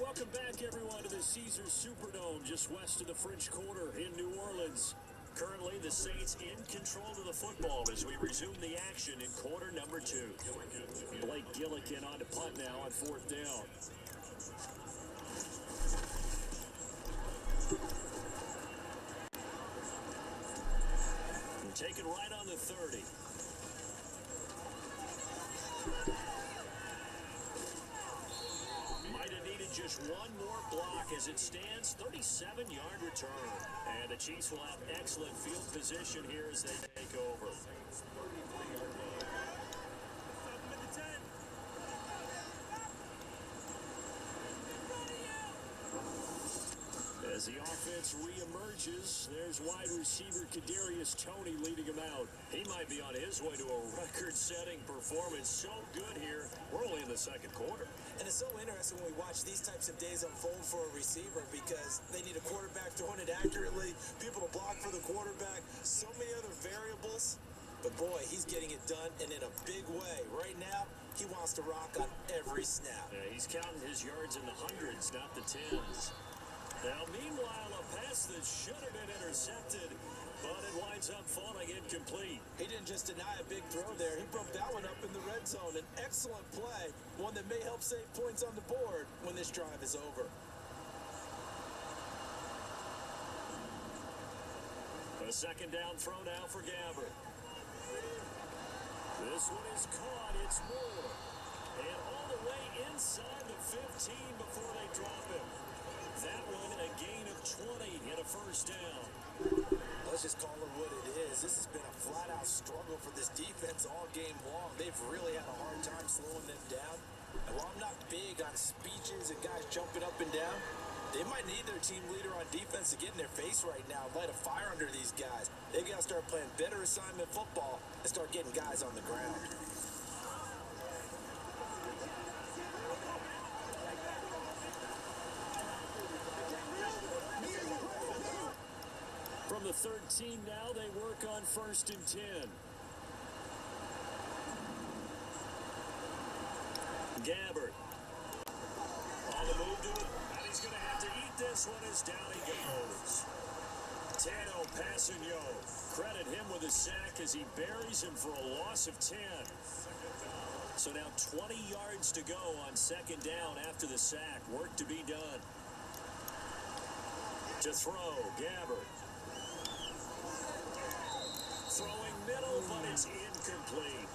Welcome back, everyone, to the Caesars Superdome just west of the French Quarter in New Orleans. Currently, the Saints in control of the football as we resume the action in quarter number 2. Blake Gillikin on to punt now on 4th down. And taken right on the 30. Might have needed just one more block as it stands, 37-yard return. And the Chiefs will have excellent field position here as they take over. As the offense reemerges, there's wide receiver Kadarius Toney leading him out. He might be on his way to a record-setting performance. So good here. We're only in the second quarter. And it's so interesting when we watch these types of days unfold for a receiver because they need a quarterback throwing it accurately, people to block for the quarterback, so many other variables. But boy, he's getting it done and in a big way. Right now, he wants to rock on every snap. Yeah, he's counting his yards in the hundreds, not the tens. Now, meanwhile, a pass that should have been intercepted, but it winds up falling incomplete. He didn't just deny a big throw there. He broke that one up in the red zone. An excellent play, one that may help save points on the board when this drive is over. A second down throw now for Gabbert. This one is caught. It's Moore. And all the way inside the 15 before they drop him. That one a gain of 20 and a first down. Let's just call it what it is. This has been a flat-out struggle for this defense all game long. They've really had a hard time slowing them down. And while I'm not big on speeches and guys jumping up and down, they might need their team leader on defense to get in their face right now and light a fire under these guys. They've got to start playing better assignment football and start getting guys on the ground. From the 13 now, they work on 1st and 10. Gabbert. On the move to it. And he's going to have to eat this one as down he goes. Tano Passanio. Credit him with a sack as he buries him for a loss of 10. So now 20 yards to go on 2nd down after the sack. Work to be done. To throw, Gabbert. Throwing middle, but it's incomplete.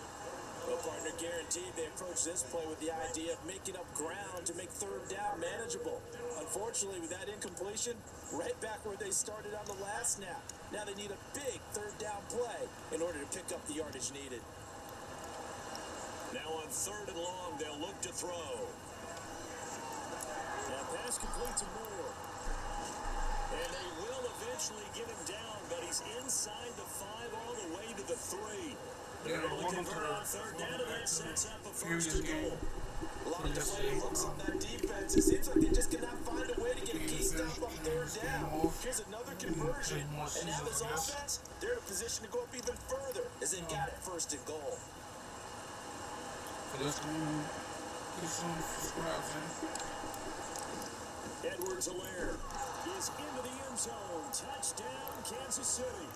Well, partner, guaranteed they approach this play with the idea of making up ground to make 3rd down manageable. Unfortunately, with that incompletion, right back where they started on the last snap. Now they need a big 3rd down play in order to pick up the yardage needed. Now on 3rd and long, they'll look to throw. Now pass complete to Moore. And they will eventually get him down, but he's inside the 5 all the way to the 3. They're going to convert on 3rd down, and that sets up a 1st and goal. A lot of play looks on that defense. It seems like they just cannot find a way to get a key stop on 3rd down. Here's another conversion, and now this offense, they're in a position to go up even further as they've got it 1st and goal. Edwards-Helaire is into the end zone. Touchdown, Kansas City.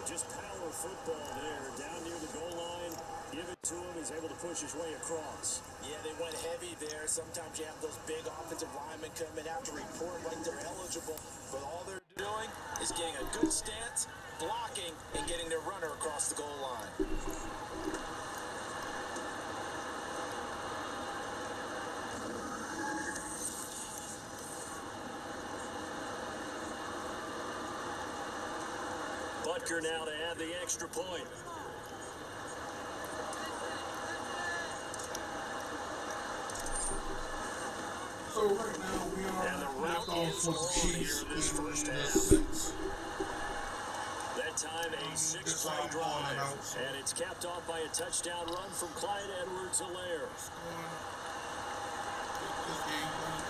Just power football there, down near the goal line. Give it to him. He's able to push his way across. Yeah, they went heavy there. Sometimes you have those big offensive linemen come and have to report like they're eligible. But all they're doing is getting a good stance, blocking, and getting their runner across the goal line. Butker now to add the extra point. So right now we And the are route left off is with the on here Chiefs in this leading first the half. 6. That time a Guess 6-play I'm calling it drive. out. So And it's capped off by a touchdown run from Clyde Edwards-Helaire. let's go and get this game going.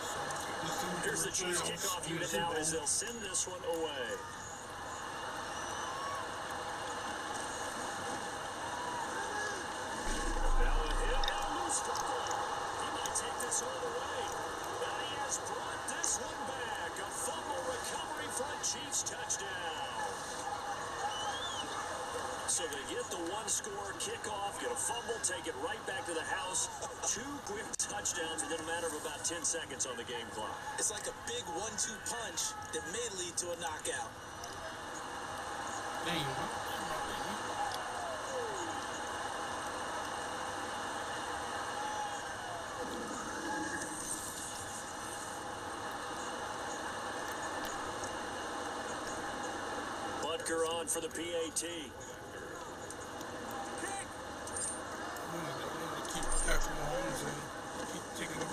So take this into Here's the the Chiefs playoffs. kickoff In the unit Super now as Bowl. they'll send this one away. Now a hit and a loose fumble. He might take this all the way. And he has brought this one back. A fumble recovery for a Chiefs touchdown. So they get the one-score kickoff, get a fumble, take it right back to the house. 2 quick touchdowns within a matter of about 10 seconds on the game clock. It's like a big 1-2 punch that may lead to a knockout. Damn. Butker on for the PAT. Keep Patrick Mahomes and keep taking him.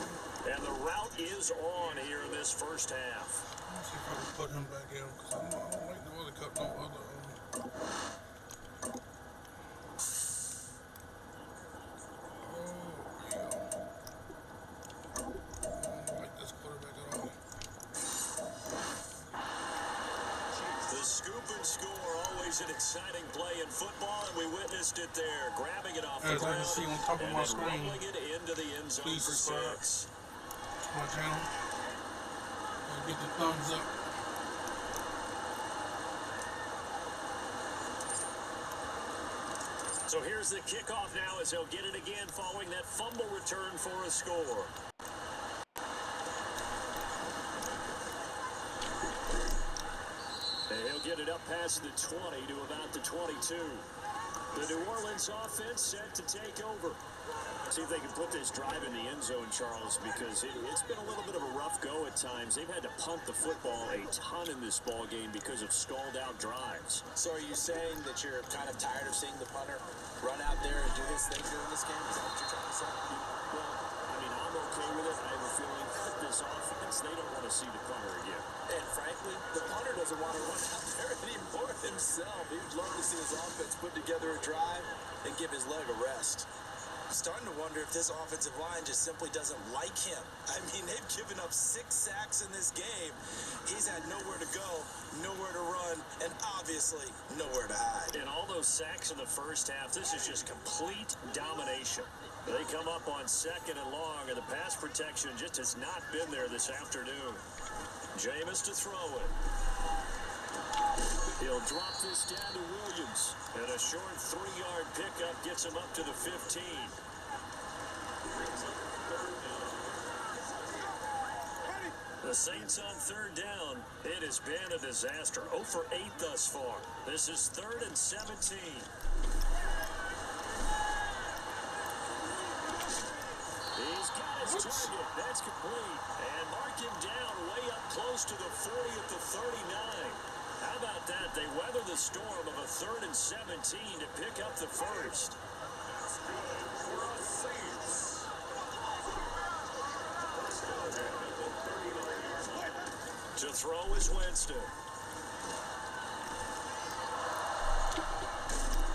And the route is on here in this first half. Let's see if I can put him back in because I don't like no other cup, no other. I don't like this quarterback at all. The scoop and score, always an exciting play in football, and we witnessed it there. Grabbing it off the As I can ground see on top of and my then screen, rolling it into the end zone please for subscribe 6. to my channel and get the thumbs up. So here's the kickoff now as they'll get it again following that fumble return for a score. And he'll get it up past the 20 to about the 22. The New Orleans offense set to take over. See if they can put this drive in the end zone, Charles, because it's been a little bit of a rough go at times. They've had to punt the football a ton in this ball game because of stalled-out drives. So are you saying that you're kind of tired of seeing the punter run out there and do his thing during this game? Is that what you're trying to say? Well, I mean, I'm okay with it. I have a feeling that this offense, they don't want to see the punter again. And frankly, the punter doesn't want to run out there anymore himself. He'd love to see his offense put together a drive and give his leg a rest. I'm starting to wonder if this offensive line just simply doesn't like him. I mean, they've given up 6 sacks in this game. He's had nowhere to go, nowhere to run, and obviously nowhere to hide. And all those sacks in the first half, this is just complete domination. They come up on 2nd and long, and the pass protection just has not been there this afternoon. Jameis to throw it. He'll drop this down to Williams. And a short 3-yard pickup gets him up to the 15. The Saints on 3rd down. It has been a disaster. 0 for 8 thus far. This is 3rd and 17. He's got his target. That's complete. And mark him down way up close to the 40 at the 39. How about that? They weather the storm of a 3rd and 17 to pick up the first. To throw is Winston.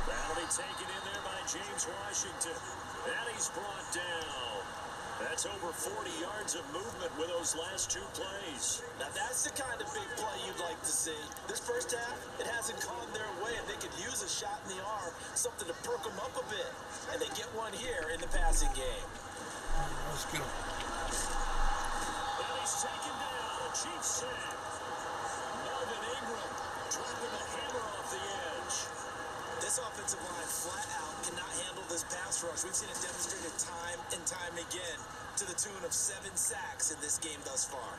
That'll be taken in there by James Washington. And he's brought down. That's over 40 yards of movement with those last 2 plays. Now that's the kind of big play you'd like to see. This first half, it hasn't gone their way, and they could use a shot in the arm, something to perk them up a bit. And they get one here in the passing game. Let's go. And he's taken down. Chiefs sack. Melvin Ingram dropping the hammer off the edge. This offensive line flat out cannot handle this pass rush. We've seen it demonstrated time and time again to the tune of 7 sacks in this game thus far.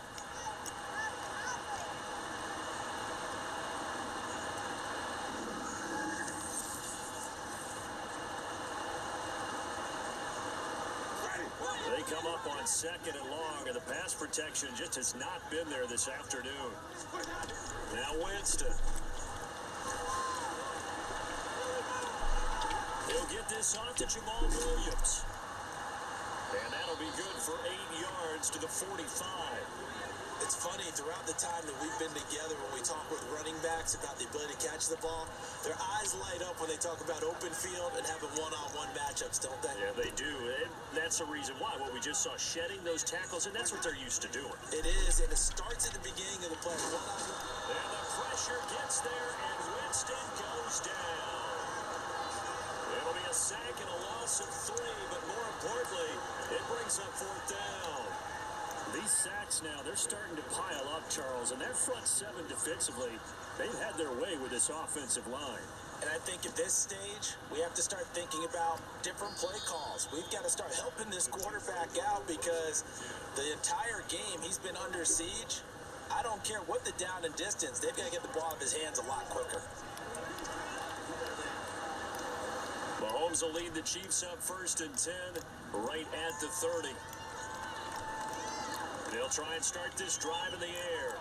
They come up on 2nd and long, and the pass protection just has not been there this afternoon. Now Winston. He'll get this off to Jamal Williams. And that'll be good for 8 yards to the 45. It's funny, throughout the time that we've been together, when we talk with running backs about the ability to catch the ball, their eyes light up when they talk about open field and having one-on-one matchups, don't they? Yeah, they do. And that's the reason why. What we just saw, shedding those tackles, and that's what they're used to doing. It is, and it starts at the beginning of the play. One-on-one. And the pressure gets there, and Winston goes down. It'll be a sack and a loss of 3, but more importantly, it brings up 4th down. These sacks now, they're starting to pile up, Charles, and their front 7 defensively, they've had their way with this offensive line. And I think at this stage, we have to start thinking about different play calls. We've got to start helping this quarterback out because the entire game he's been under siege. I don't care what the down and distance, they've got to get the ball out of his hands a lot quicker. Mahomes will lead the Chiefs up 1st and 10, right at the 30. They'll try and start this drive in the air.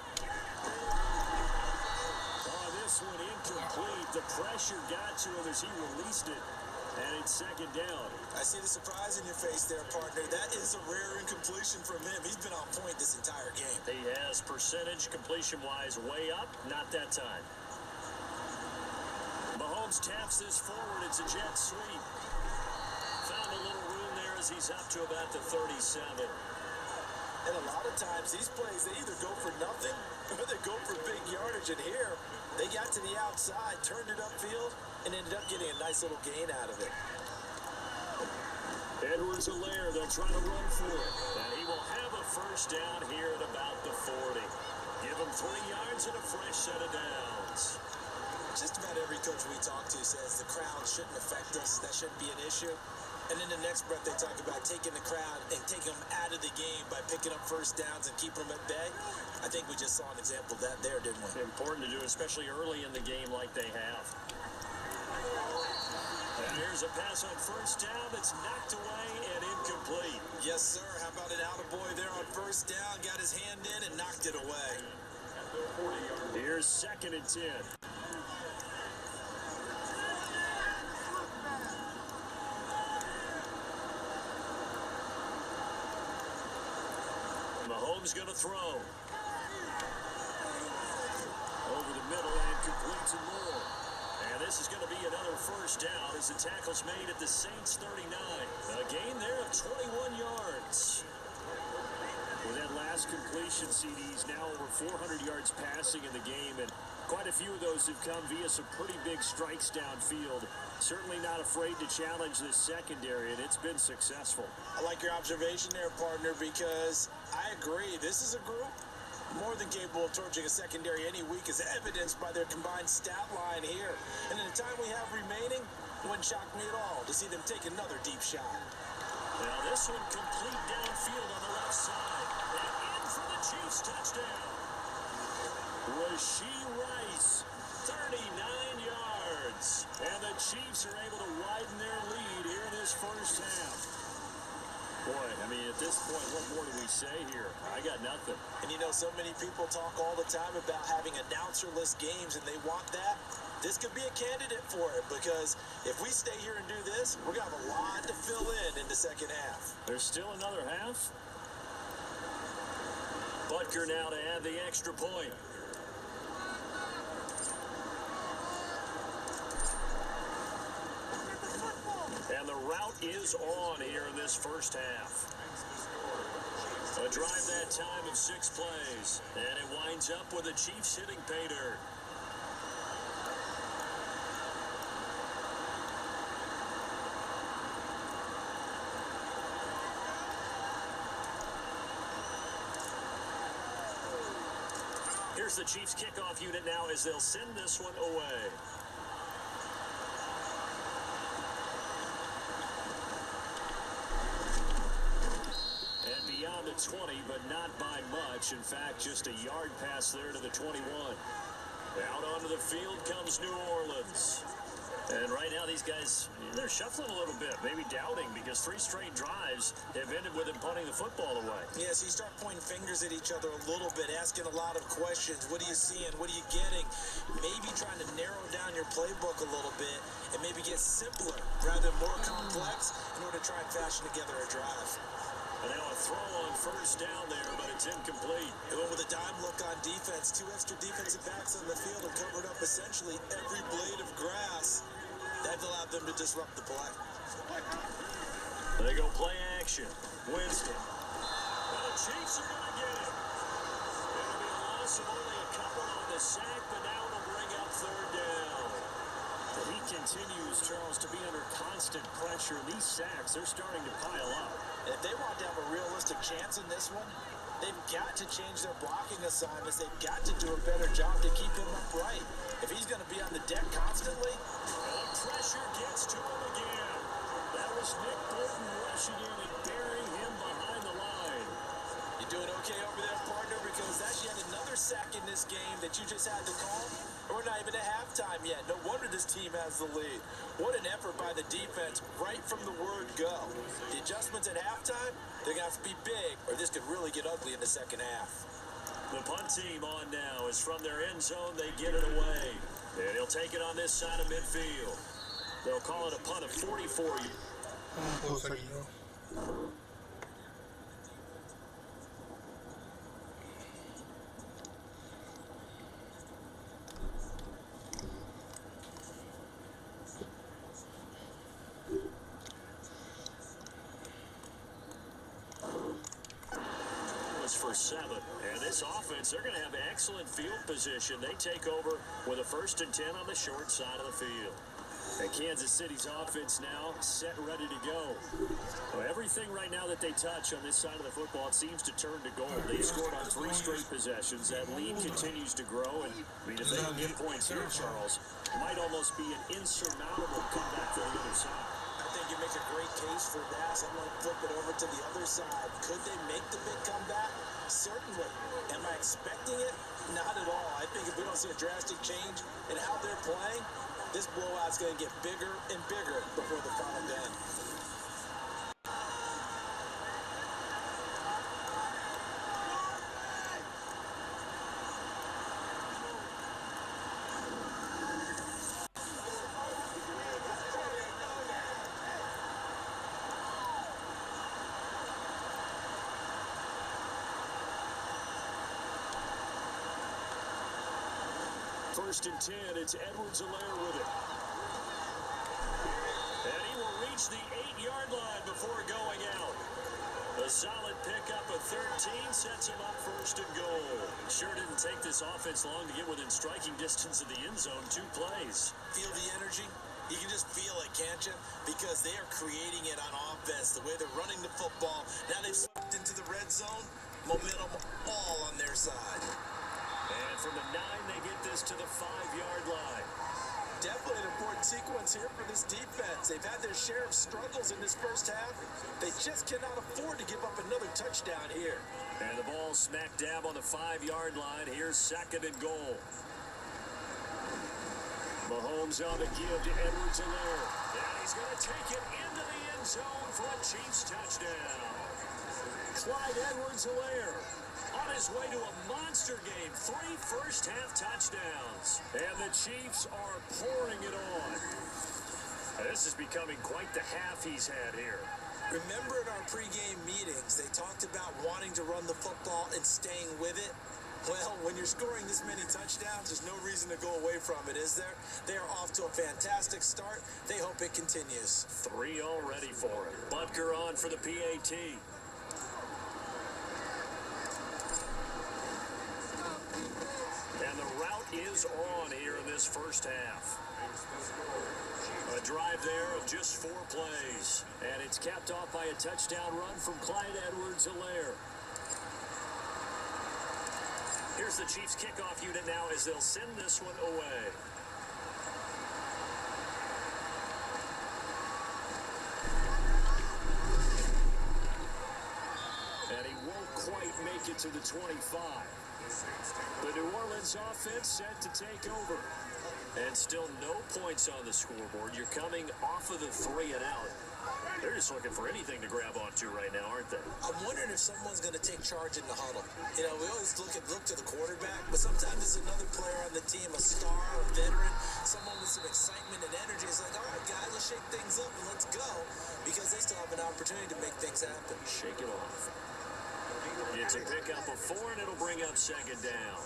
Oh, this one incomplete. The pressure got to him as he released it, and it's 2nd down. I see the surprise in your face there, partner. That is a rare incompletion from him. He's been on point this entire game. He has percentage completion-wise way up, not that time. Mahomes taps this forward. It's a jet sweep. Found a little room there as he's up to about the 37. And a lot of times, these plays, they either go for nothing or they go for big yardage. And here, they got to the outside, turned it upfield, and ended up getting a nice little gain out of it. Edwards-Helaire, they'll try to run for it. And he will have a 1st down here at about the 40. Give him 3 yards and a fresh set of downs. Just about every coach we talk to says the crowd shouldn't affect us. That shouldn't be an issue. And in the next breath, they talk about taking the crowd and taking them out of the game by picking up 1st downs and keeping them at bay. I think we just saw an example of that there, didn't we? Important to do, especially early in the game like they have. And here's a pass on 1st down that's knocked away and incomplete. Yes, sir. How about an attaboy there on 1st down? Got his hand in and knocked it away. Here's 2nd and 10. Mahomes going to throw. Over the middle and complete to Moore. And this is going to be another 1st down as the tackle's made at the Saints 39. A gain there of 21 yards. With that last completion, CD's now over 400 yards passing in the game, and quite a few of those have come via some pretty big strikes downfield. Certainly not afraid to challenge this secondary, and it's been successful. I like your observation there, partner, because I agree. This is a group more than capable of torching a secondary any week, as evidenced by their combined stat line here. And in the time we have remaining, it wouldn't shock me at all to see them take another deep shot. Now this one complete downfield on the left side. And in for the Chiefs touchdown. Rashee Rice, 39 yards. And the Chiefs are able to widen their lead here in this 1st half. Boy, I mean, at this point, what more do we say here? I got nothing. And you know, so many people talk all the time about having announcer-less games, and they want that. This could be a candidate for it, because if we stay here and do this, we're going to have a lot to fill in the 2nd half. There's still another half. Butker now to add the extra point. And the route is on here in this 1st half. A drive that time of 6 plays. And it winds up with the Chiefs hitting pay dirt. Here's the Chiefs kickoff unit now as they'll send this one away. And beyond the 20, but not by much. In fact, just a yard pass there to the 21. Out onto the field comes New Orleans. And right now, these guys, they're shuffling a little bit, maybe doubting, because 3 straight drives have ended with them punting the football away. Yeah, so you start pointing fingers at each other a little bit, asking a lot of questions. What are you seeing? What are you getting? Maybe trying to narrow down your playbook a little bit and maybe get simpler rather than more complex in order to try and fashion together a drive. And now a throw on first down there, but it's incomplete. They went with a dime look on defense. 2 extra defensive backs on the field and covered up essentially every blade of grass. That allowed them to disrupt the play. They go play action. Winston. And the Chiefs are going to get him. It'll be a loss of only a couple on the sack, but now it'll bring up 3rd down. He continues, Charles, to be under constant pressure. These sacks, they're starting to pile up. If they want to have a realistic chance in this one, they've got to change their blocking assignments. They've got to do a better job to keep him upright. If he's going to be on the deck constantly, and pressure gets to him again. That was Nick Bolton rushing in and burying him behind the line. You doing okay over there, partner? Because that's yet another sack in this game that you just had to call. We're not even at halftime yet. No wonder this team has the lead. What an effort by the defense right from the word go. The adjustments at halftime, they're going to have to be big, or this could really get ugly in the second half. The punt team on now is from their end zone. They get it away. And he'll take it on this side of midfield. They'll call it a punt of 44 yards. For 7. And this offense, they're going to have excellent field position. They take over with a 1st and 10 on the short side of the field. And Kansas City's offense now set, ready to go. Well, everything right now that they touch on this side of the football, it seems to turn to gold. They've scored on 3 straight possessions. That lead continues to grow. And I mean, if they can get points here, Charles, it might almost be an insurmountable comeback for the other side. I think you make a great case for that. So I'm going to flip it over to the other side. Could they make the big comeback? Certainly. Am I expecting it? Not at all. I think if we don't see a drastic change in how they're playing, this blowout's going to get bigger and bigger before the final end. First and 10, it's Edwards-Helaire with it. And he will reach the 8-yard line before going out. A solid pickup of 13 sets him up 1st and goal. Sure didn't take this offense long to get within striking distance of the end zone. 2 plays. Feel the energy? You can just feel it, can't you? Because they are creating it on offense. The way they're running the football. Now they've slipped into the red zone. Momentum all on their side. And from the 9, they get this to the 5-yard line. Definitely an important sequence here for this defense. They've had their share of struggles in this first half. They just cannot afford to give up another touchdown here. And the ball smack dab on the 5-yard line. Here's 2nd and goal. Mahomes on the give to Edwards-Helaire. And he's going to take it into the end zone for a Chiefs touchdown. Clyde Edwards-Helaire on his way to a monster game. 3 first-half touchdowns. And the Chiefs are pouring it on. This is becoming quite the half he's had here. Remember in our pregame meetings, they talked about wanting to run the football and staying with it? Well, when you're scoring this many touchdowns, there's no reason to go away from it, is there? They are off to a fantastic start. They hope it continues. 3 already for him. Butker on for the PAT. And the route is on here in this first half. A drive there of just 4 plays. And it's capped off by a touchdown run from Clyde Edwards-Helaire. Here's the Chiefs kickoff unit now as they'll send this one away. And he won't quite make it to the 25. The New Orleans offense set to take over. And still no points on the scoreboard. You're coming off of the 3 and out. They're just looking for anything to grab onto right now, aren't they? I'm wondering if someone's going to take charge in the huddle. You know, we always look to the quarterback, but sometimes there's another player on the team, a star, a veteran, someone with some excitement and energy. It's like, all right, guys, let's shake things up and let's go, because they still have an opportunity to make things happen. Shake it off. It's a pickup of 4, and it'll bring up second down.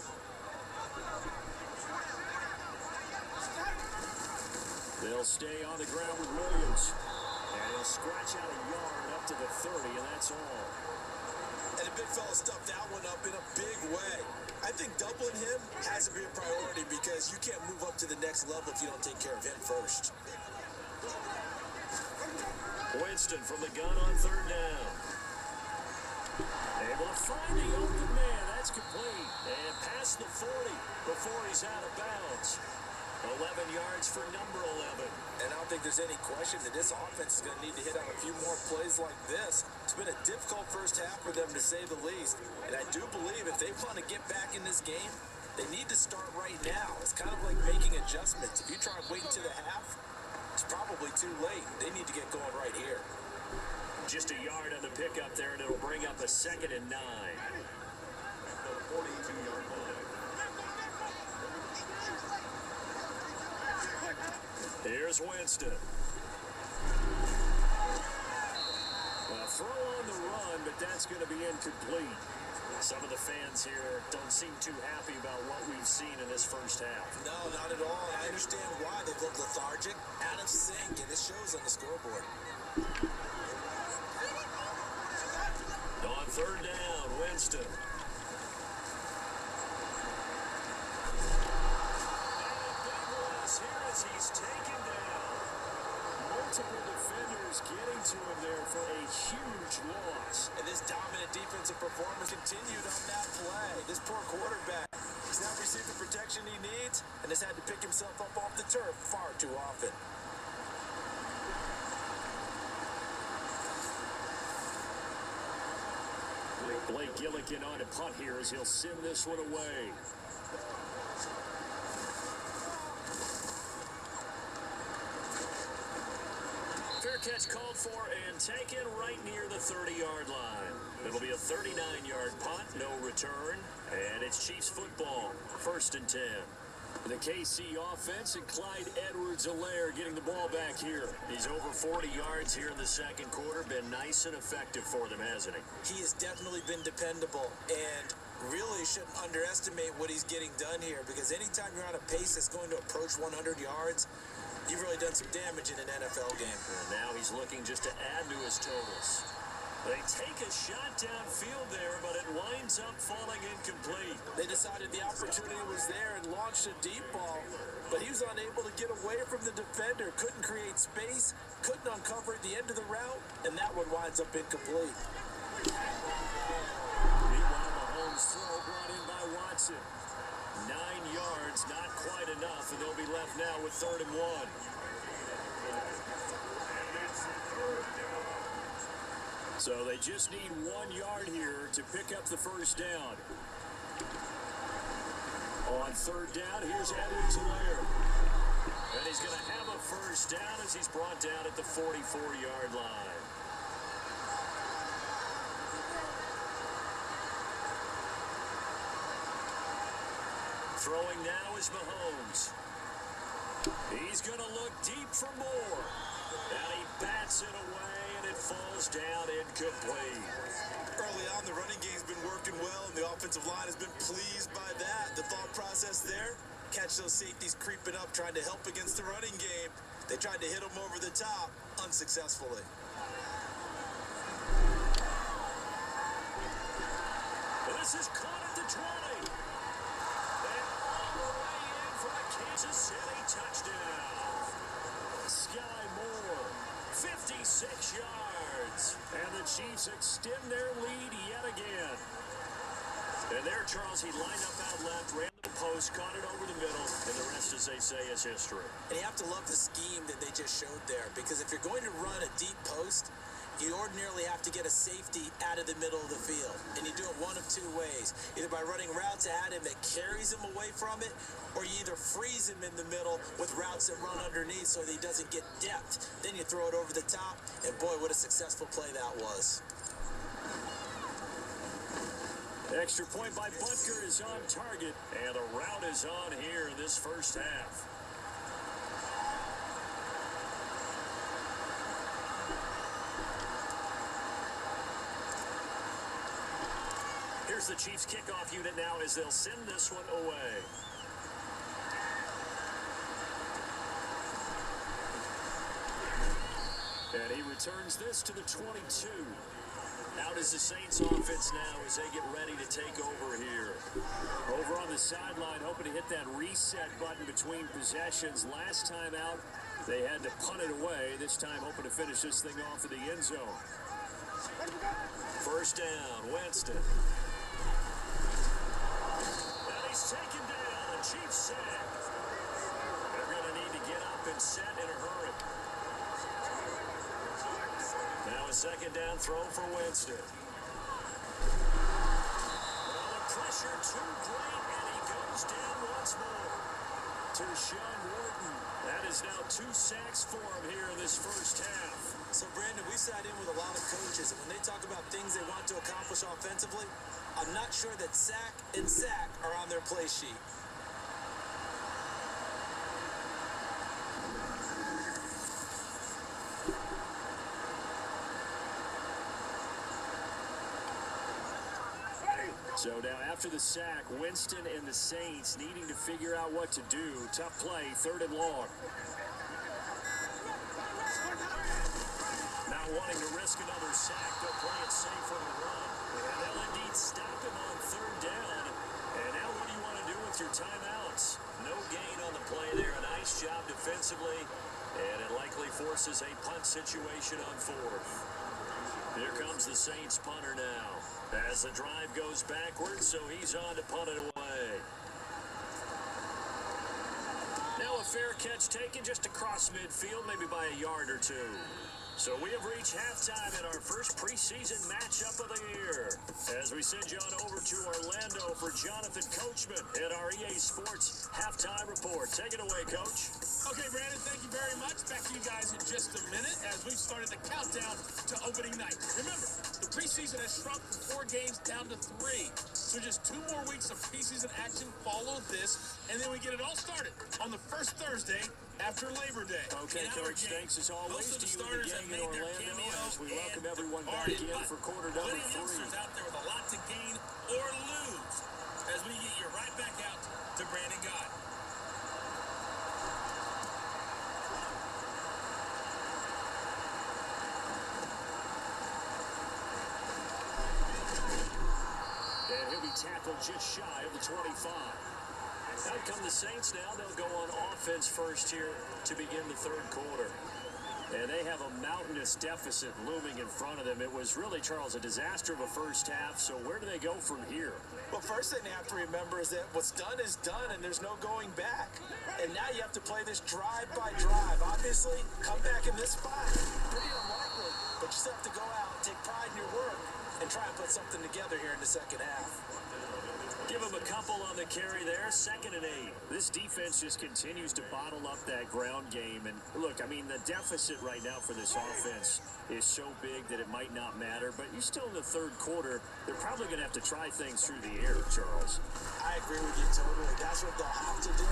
They'll stay on the ground with Williams. And he'll scratch out a yard up to the 30, and that's all. And the big fella stuffed that one up in a big way. I think doubling him has to be a priority, because you can't move up to the next level if you don't take care of him first. Winston from the gun on third down. Able to find the open man. That's complete. And past the 40 before he's out of bounds. 11 yards for number 11. And I don't think there's any question that this offense is going to need to hit on a few more plays like this. It's been a difficult first half for them, to say the least. And I do believe if they want to get back in this game, they need to start right now. It's kind of like making adjustments. If you try and wait until the half, it's probably too late. They need to get going right here. Just a yard on the pickup there, and it'll bring up a 2nd and 9. The 42-yard line. Here's Winston. Well, throw on the run, but that's going to be incomplete. Some of the fans here don't seem too happy about what we've seen in this first half. No, not at all. I understand why. They look lethargic, out of sync, and it shows on the scoreboard. On third down, Winston. Here as he's taken down. Multiple defenders getting to him there for a huge loss. And this dominant defensive performance continued on that play. This poor quarterback, he's not received the protection he needs, and has had to pick himself up off the turf far too often. Blake Gillikin on a punt here as he'll send this one away. Fair catch called for and taken right near the 30-yard line. It'll be a 39-yard punt, no return, and it's Chiefs football, 1st and 10. The KC offense and Clyde Edwards-Helaire getting the ball back here. He's over 40 yards here in the second quarter. Been nice and effective for them, hasn't he? He has definitely been dependable, and really shouldn't underestimate what he's getting done here, because anytime you're on a pace that's going to approach 100 yards, you've really done some damage in an NFL game. And now he's looking just to add to his totals. They take a shot downfield there, but it winds up falling incomplete. They decided the opportunity was there and launched a deep ball, but he was unable to get away from the defender, couldn't create space, couldn't uncover at the end of the route, and that one winds up incomplete. Meanwhile, Mahomes' throw brought in by Watson. 9 yards, not quite enough, and they'll be left now with 3rd and 1. So they just need 1 yard here to pick up the first down. On 3rd down, here's Edwards-Helaire. And he's going to have a first down as he's brought down at the 44-yard line. Throwing now is Mahomes. He's going to look deep for more. And he bats it away, and it falls down incomplete. Early on, the running game's been working well, and the offensive line has been pleased by that. The thought process there, catch those safeties creeping up, trying to help against the running game. They tried to hit them over the top, unsuccessfully. And this is caught at the 20. And all the way in for a Kansas City touchdown. Sky Moore, 56 yards. And the Chiefs extend their lead yet again. And there, Charles, he lined up out left, ran the post, caught it over the middle, and the rest, as they say, is history. And you have to love the scheme that they just showed there, because if you're going to run a deep post you ordinarily have to get a safety out of the middle of the field. And you do it one of two ways. Either by running routes at him that carries him away from it, or you either freeze him in the middle with routes that run underneath so that he doesn't get depth. Then you throw it over the top, and boy, what a successful play that was. Extra point by Butker is on target, and a rout is on here in this first half. Here's the Chiefs kickoff unit now as they'll send this one away. And he returns this to the 22. Out is the Saints offense now as they get ready to take over here. Over on the sideline, hoping to hit that reset button between possessions. Last time out, they had to punt it away. This time hoping to finish this thing off in the end zone. First down, Winston. And he's taken down. Chiefs sack. They're going to need to get up and set in a hurry. Now a second down throw for Winston. Well, the pressure too great, and he goes down once more. To Sean Wharton. That is now 2 sacks for him here in this first half. So, Brandon, we sat in with a lot of coaches, and when they talk about things they want to accomplish offensively, I'm not sure that sack and sack are on their play sheet. So now after the sack, Winston and the Saints needing to figure out what to do. Tough play, 3rd and long. Not wanting to risk another sack, they'll play it safe for the run. And they'll indeed stop him on 3rd down. And now what do you want to do with your timeouts? No gain on the play there. A nice job defensively. And it likely forces a punt situation on 4th. Here comes the Saints punter now. As the drive goes backwards, so he's on to punt it away. Now a fair catch taken just across midfield, maybe by a yard or 2. So we have reached halftime in our first preseason matchup of the year. As we send you on over to Orlando for Jonathan Coachman at our EA Sports Halftime Report. Take it away, Coach. Okay, Brandon, thank you very much. Back to you guys in just a minute as we've started the countdown to opening night. Remember, the preseason has shrunk from 4 games down to 3. So just 2 more weeks of preseason action follow this, and then we get it all started on the first Thursday after Labor Day. Okay, Coach, thanks as always to you and the gang in Orlando as we welcome everyone back in for quarter number 3. Youngsters out there with a lot to gain or lose as we get you right back out to Brandon Gott. And he'll be tackled just shy of the 25. Out come the Saints now. They'll go on offense first here to begin the 3rd quarter. And they have a mountainous deficit looming in front of them. It was really, Charles, a disaster of a first half. So where do they go from here? Well, first thing they have to remember is that what's done is done, and there's no going back. And now you have to play this drive by drive. Obviously, come back in this spot. Pretty unlikely, but you still have to go out and take pride in your work and try and put something together here in the second half. Give him a couple on the carry there, 2nd and 8. This defense just continues to bottle up that ground game. And look, I mean, the deficit right now for this offense is so big that it might not matter. But you're still in the 3rd quarter. They're probably going to have to try things through the air, Charles. I agree with you totally. That's what they'll have to do.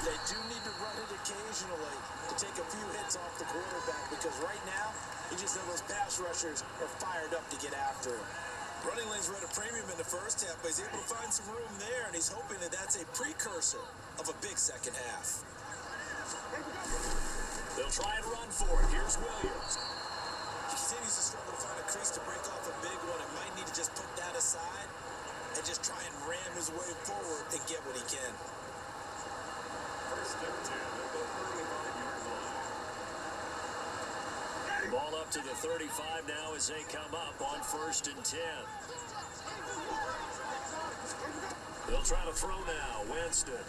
They do need to run it occasionally to take a few hits off the quarterback, because right now, you just know those pass rushers are fired up to get after him. Running lanes were at a premium in the first half, but he's able to find some room there, and he's hoping that that's a precursor of a big second half. They'll try and run for it. Here's Williams. He continues to struggle to find a crease to break off a big one, and might need to just put that aside and just try and ram his way forward and get what he can. First and 10 at the 35-yard line. Ball up to the 35 now as they come up on 1st and 10. They'll try to throw now. Winston. And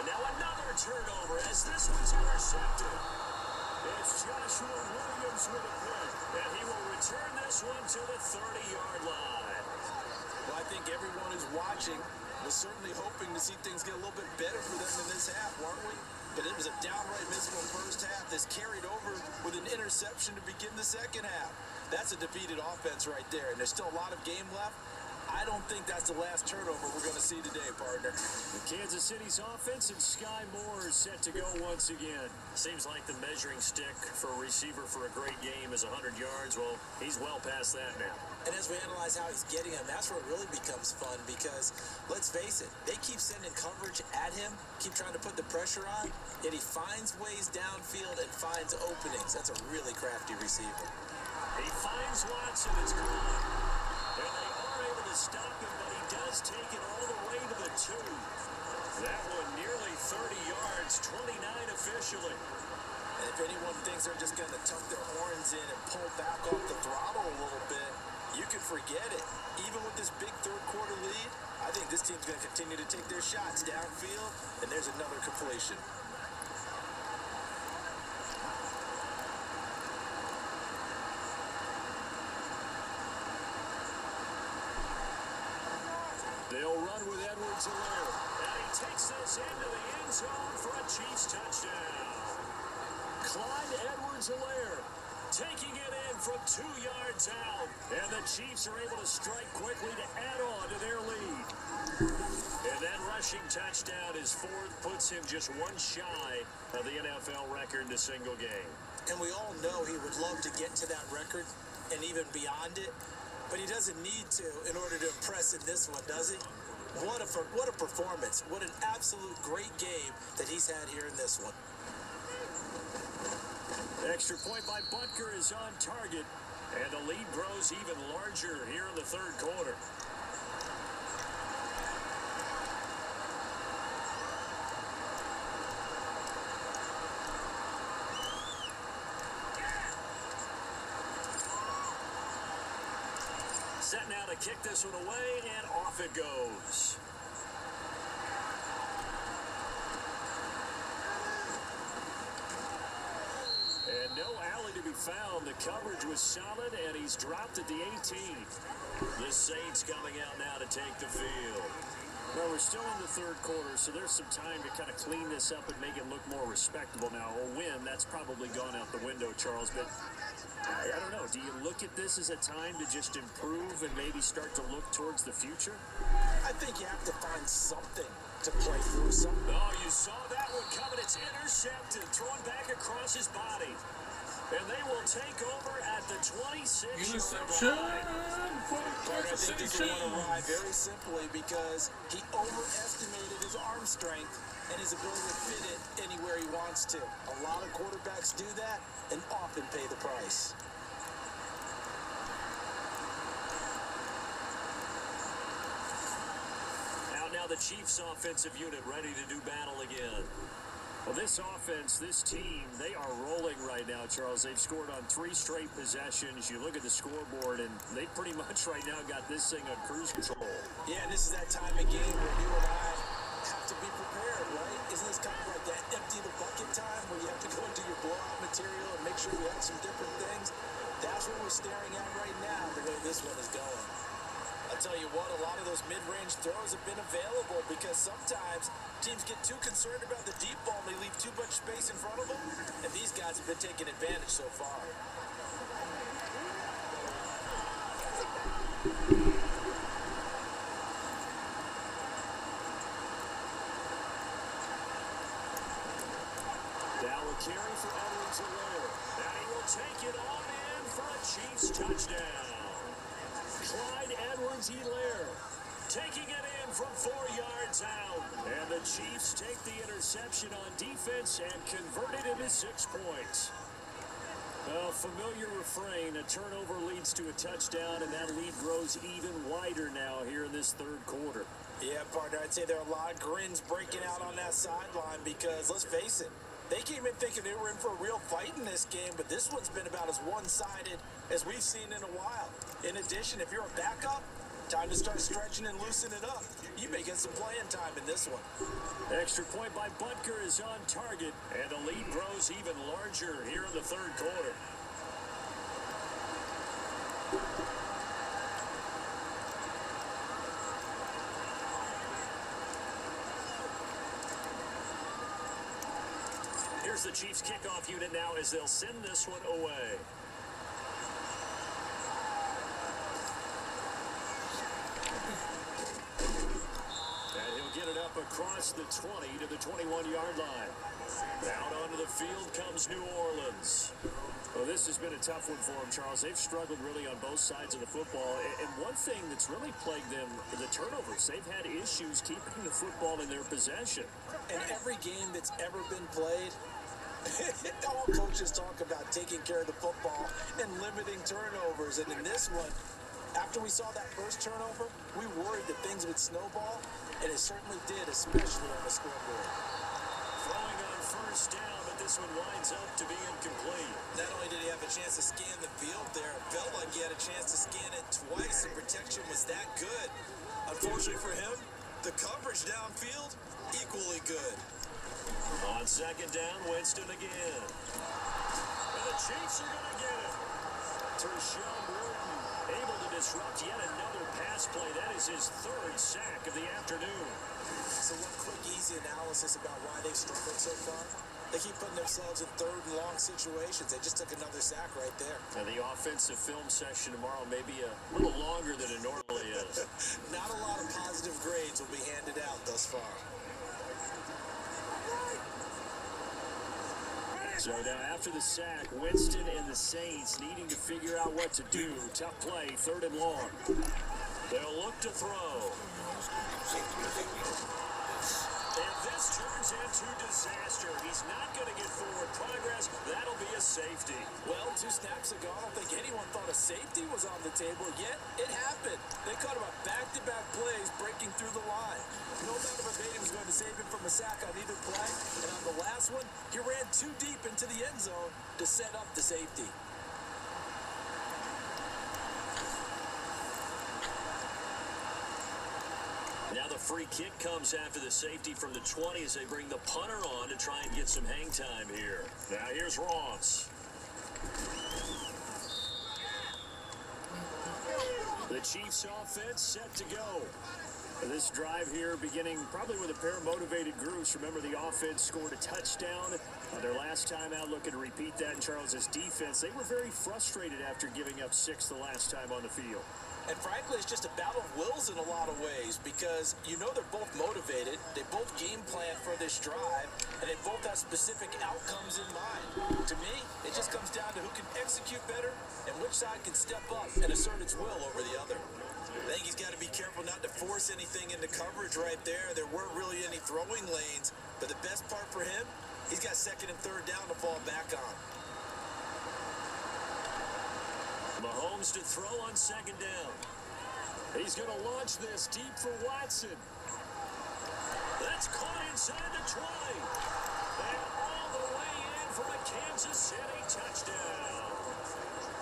now another turnover as this one's intercepted. It's Joshua Williams with a pick, and he will return this one to the 30-yard line. Well, I think everyone who's watching was certainly hoping to see things get a little bit better for them in this half, weren't we? But it was a downright miserable first half that's carried over with an interception to begin the second half. That's a defeated offense right there, and there's still a lot of game left. I don't think that's the last turnover we're going to see today, partner. The Kansas City's offense and Sky Moore is set to go once again. Seems like the measuring stick for a receiver for a great game is 100 yards. Well, he's well past that now. And as we analyze how he's getting them, that's where it really becomes fun because, let's face it, they keep sending coverage at him, keep trying to put the pressure on, yet he finds ways downfield and finds openings. That's a really crafty receiver. He finds Watson, it's gone. And they are able to stop him, but he does take it all the way to the 2. That one nearly 30 yards, 29 officially. And if anyone thinks they're just going to tuck their horns in and pull back off the throttle a little bit, you can forget it. Even with this big third-quarter lead, I think this team's going to continue to take their shots downfield, and there's another completion. They'll run with Edwards-Helaire, and he takes this into the end zone for a Chiefs touchdown. Clyde Edwards-Helaire taking it in from 2 yards out, and the Chiefs are able to strike quickly to add on to their lead. And that rushing touchdown, his fourth, puts him just one shy of the NFL record in a single game. And we all know he would love to get to that record and even beyond it, but he doesn't need to in order to impress in this one, does he? What a performance. What an absolute great game that he's had here in this one. Extra point by Butker is on target, and the lead grows even larger here in the third quarter. Set now to kick this one away, and off it goes. And no alley to be found. The coverage was solid, and he's dropped at the 18. The Saints coming out now to take the field. Well, we're still in the third quarter, so there's some time to kind of clean this up and make it look more respectable now. A win, that's probably gone out the window, Charles, but I don't know. Do you look at this as a time to just improve and maybe start to look towards the future? I think you have to find something to play through. Oh, you saw that one coming. It's intercepted, thrown back across his body. And they will take over at the 26-yard line. I think this will arrive very simply because he overestimated his arm strength and his ability to fit it anywhere he wants to. A lot of quarterbacks do that and often pay the price. Out now the Chiefs offensive unit ready to do battle again. Well, this offense, this team, they are rolling right now, Charles. They've scored on 3 straight possessions. You look at the scoreboard, and they pretty much right now got this thing on cruise control. Yeah, and this is that time of game where you and I have to be prepared, right? Isn't this kind of like that empty the bucket time where you have to go into your blowout material and make sure you have some different things? That's what we're staring at right now, the way this one is going. I'll tell you what, a lot of those mid-range throws have been available because sometimes teams get too concerned about the deep ball and they leave too much space in front of them, and these guys have been taking advantage so far. Now a carry for Edwards-Helaire. And he will take it on in for a Chiefs touchdown. Clyde Edwards-Helaire taking it in from 4 yards out. And the Chiefs take the interception on defense and convert it into 6 points. A familiar refrain, a turnover leads to a touchdown, and that lead grows even wider now here in this third quarter. Yeah, partner, I'd say there are a lot of grins breaking out on that sideline because, let's face it, they came in thinking they were in for a real fight in this game, but this one's been about as one-sided as we've seen in a while. In addition, if you're a backup, Time to start stretching and loosen it up. You may get some playing time in this one. Extra point by Butker is on target, and the lead grows even larger here in the third quarter. Here's the Chiefs kickoff unit now as they'll send this one away. And he'll get it up across the 20 to the 21-yard line. Out onto the field comes New Orleans. Well, this has been a tough one for them, Charles. They've struggled really on both sides of the football. And one thing that's really plagued them, the turnovers. They've had issues keeping the football in their possession. In every game that's ever been played, all coaches talk about taking care of the football and limiting turnovers. And in this one, after we saw that first turnover, we worried that things would snowball, and it certainly did, especially on the scoreboard. Throwing on first down, but this one winds up to be incomplete. Not only did he have a chance to scan the field there, it felt like he had a chance to scan it twice. The protection was that good. Unfortunately for him, the coverage downfield, equally good. On second down, Winston again. And the Chiefs are going to get it. Tershawn Wharton able to disrupt yet another pass play. That is his third sack of the afternoon. So one quick, easy analysis about why they've struggled so far. They keep putting themselves in third and long situations. They just took another sack right there. And the offensive film session tomorrow may be a little longer than it normally is. Not a lot of positive grades will be handed out thus far. So now after the sack, Winston and the Saints needing to figure out what to do. Tough play, third and long. They'll look to throw. And this turns into disaster. He's not going to get forward progress. That'll be a safety. Well, 2 snaps ago, I don't think anyone thought a safety was on the table, yet it happened. They caught him on back-to-back plays breaking through the line. No amount of evading was going to save him from a sack on either play. And on the last one, he ran too deep into the end zone to set up the safety. Now the free kick comes after the safety from the 20 as they bring the punter on to try and get some hang time here. Now here's Ross. The Chiefs offense set to go. This drive here beginning probably with a pair of motivated groups. Remember, the offense scored a touchdown their last time out, looking to repeat that in Charles's defense. They were very frustrated after giving up 6 the last time on the field. And frankly, it's just a battle of wills in a lot of ways because you know they're both motivated, they both game plan for this drive, and they both have specific outcomes in mind. To me, it just comes down to who can execute better and which side can step up and assert its will over the other. I think he's got to be careful not to force anything into coverage right there. There weren't really any throwing lanes, but the best part for him, he's got second and third down to fall back on. Mahomes to throw on second down. He's going to launch this deep for Watson. That's caught inside the 20. And all the way in for a Kansas City touchdown.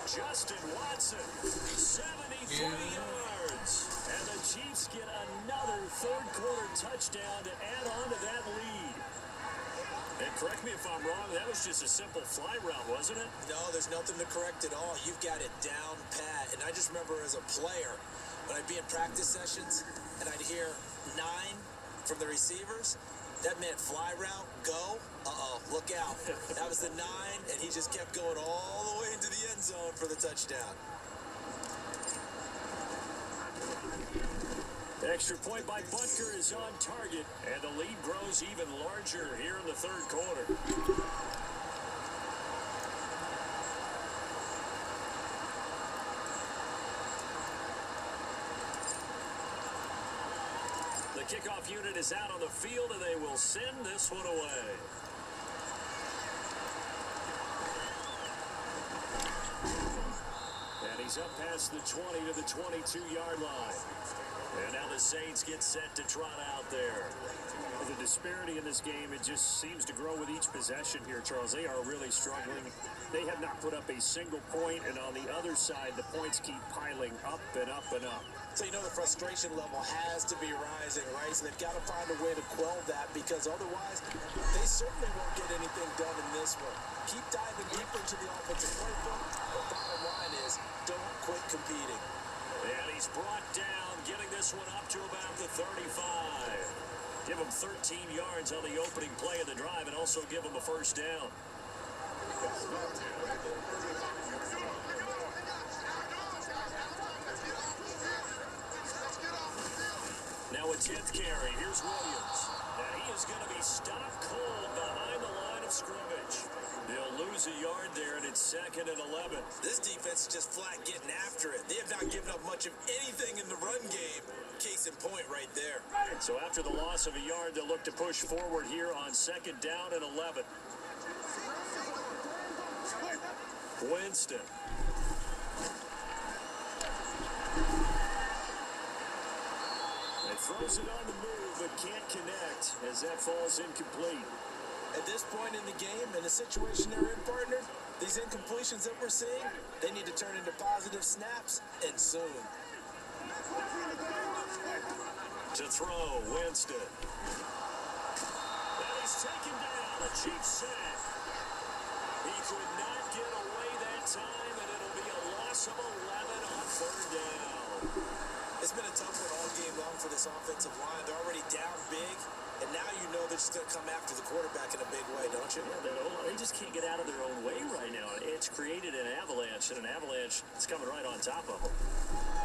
Justin Watson, 73 yards. And the Chiefs get another third quarter touchdown to add on to that lead. And correct me if I'm wrong, that was just a simple fly route, wasn't it? No, there's nothing to correct at all. You've got it down pat. And I just remember as a player, when I'd be in practice sessions and I'd hear 9 from the receivers, that meant fly route, go, look out. That was the 9, and he just kept going all the way into the end zone for the touchdown. Extra point by Butker is on target, and the lead grows even larger here in the third quarter. The kickoff unit is out on the field, and they will send this one away. And he's up past the 20 to the 22-yard line. And now the Saints get set to trot out there. The disparity in this game, it just seems to grow with each possession here, Charles. They are really struggling. They have not put up a single point, and on the other side, the points keep piling up and up and up. So you know the frustration level has to be rising, right? So they've got to find a way to quell that, because otherwise they certainly won't get anything done in this one. Keep diving deeper into the offensive playbook, but bottom line is don't quit competing. And he's brought down, getting this one up to about the 35. Give him 13 yards on the opening play of the drive and also give him a first down. Now a 10th carry. Here's Williams. And he is going to be stopped cold behind the line of scrimmage. They'll lose a yard there, and it's 2nd and 11. This defense is just flat getting after it. They have not given up much of anything in the run game. Case in point right there. So after the loss of a yard, they'll look to push forward here on 2nd down and 11. Winston. Throws it on the move, but can't connect as that falls incomplete. At this point in the game, in the situation they're in, partner, these incompletions that we're seeing, they need to turn into positive snaps, and soon. To throw, Winston. And he's taken down. A cheap sack. He could not get away that time, and it'll be a loss of 11 on 3rd down. It's been a tough one all game long for this offensive line. They're already down big, and now you know they're just going to come after the quarterback in a big way, don't you? Yeah, they just can't get out of their own way right now. It's created an avalanche, and an avalanche is coming right on top of them.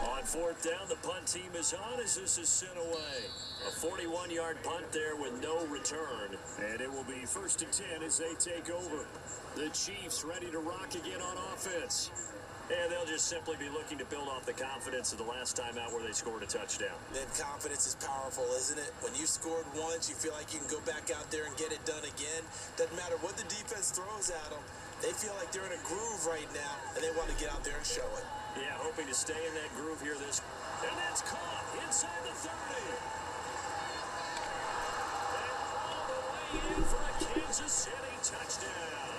On 4th down, the punt team is on as this is sent away. A 41-yard punt there with no return, and it will be 1st and 10 as they take over. The Chiefs ready to rock again on offense. And they'll just simply be looking to build off the confidence of the last time out where they scored a touchdown. Then confidence is powerful, isn't it? When you scored once, you feel like you can go back out there and get it done again. Doesn't matter what the defense throws at them. They feel like they're in a groove right now, and they want to get out there and show it. Yeah, hoping to stay in that groove here this. And that's caught inside the 30. And all the way in for a Kansas City touchdown.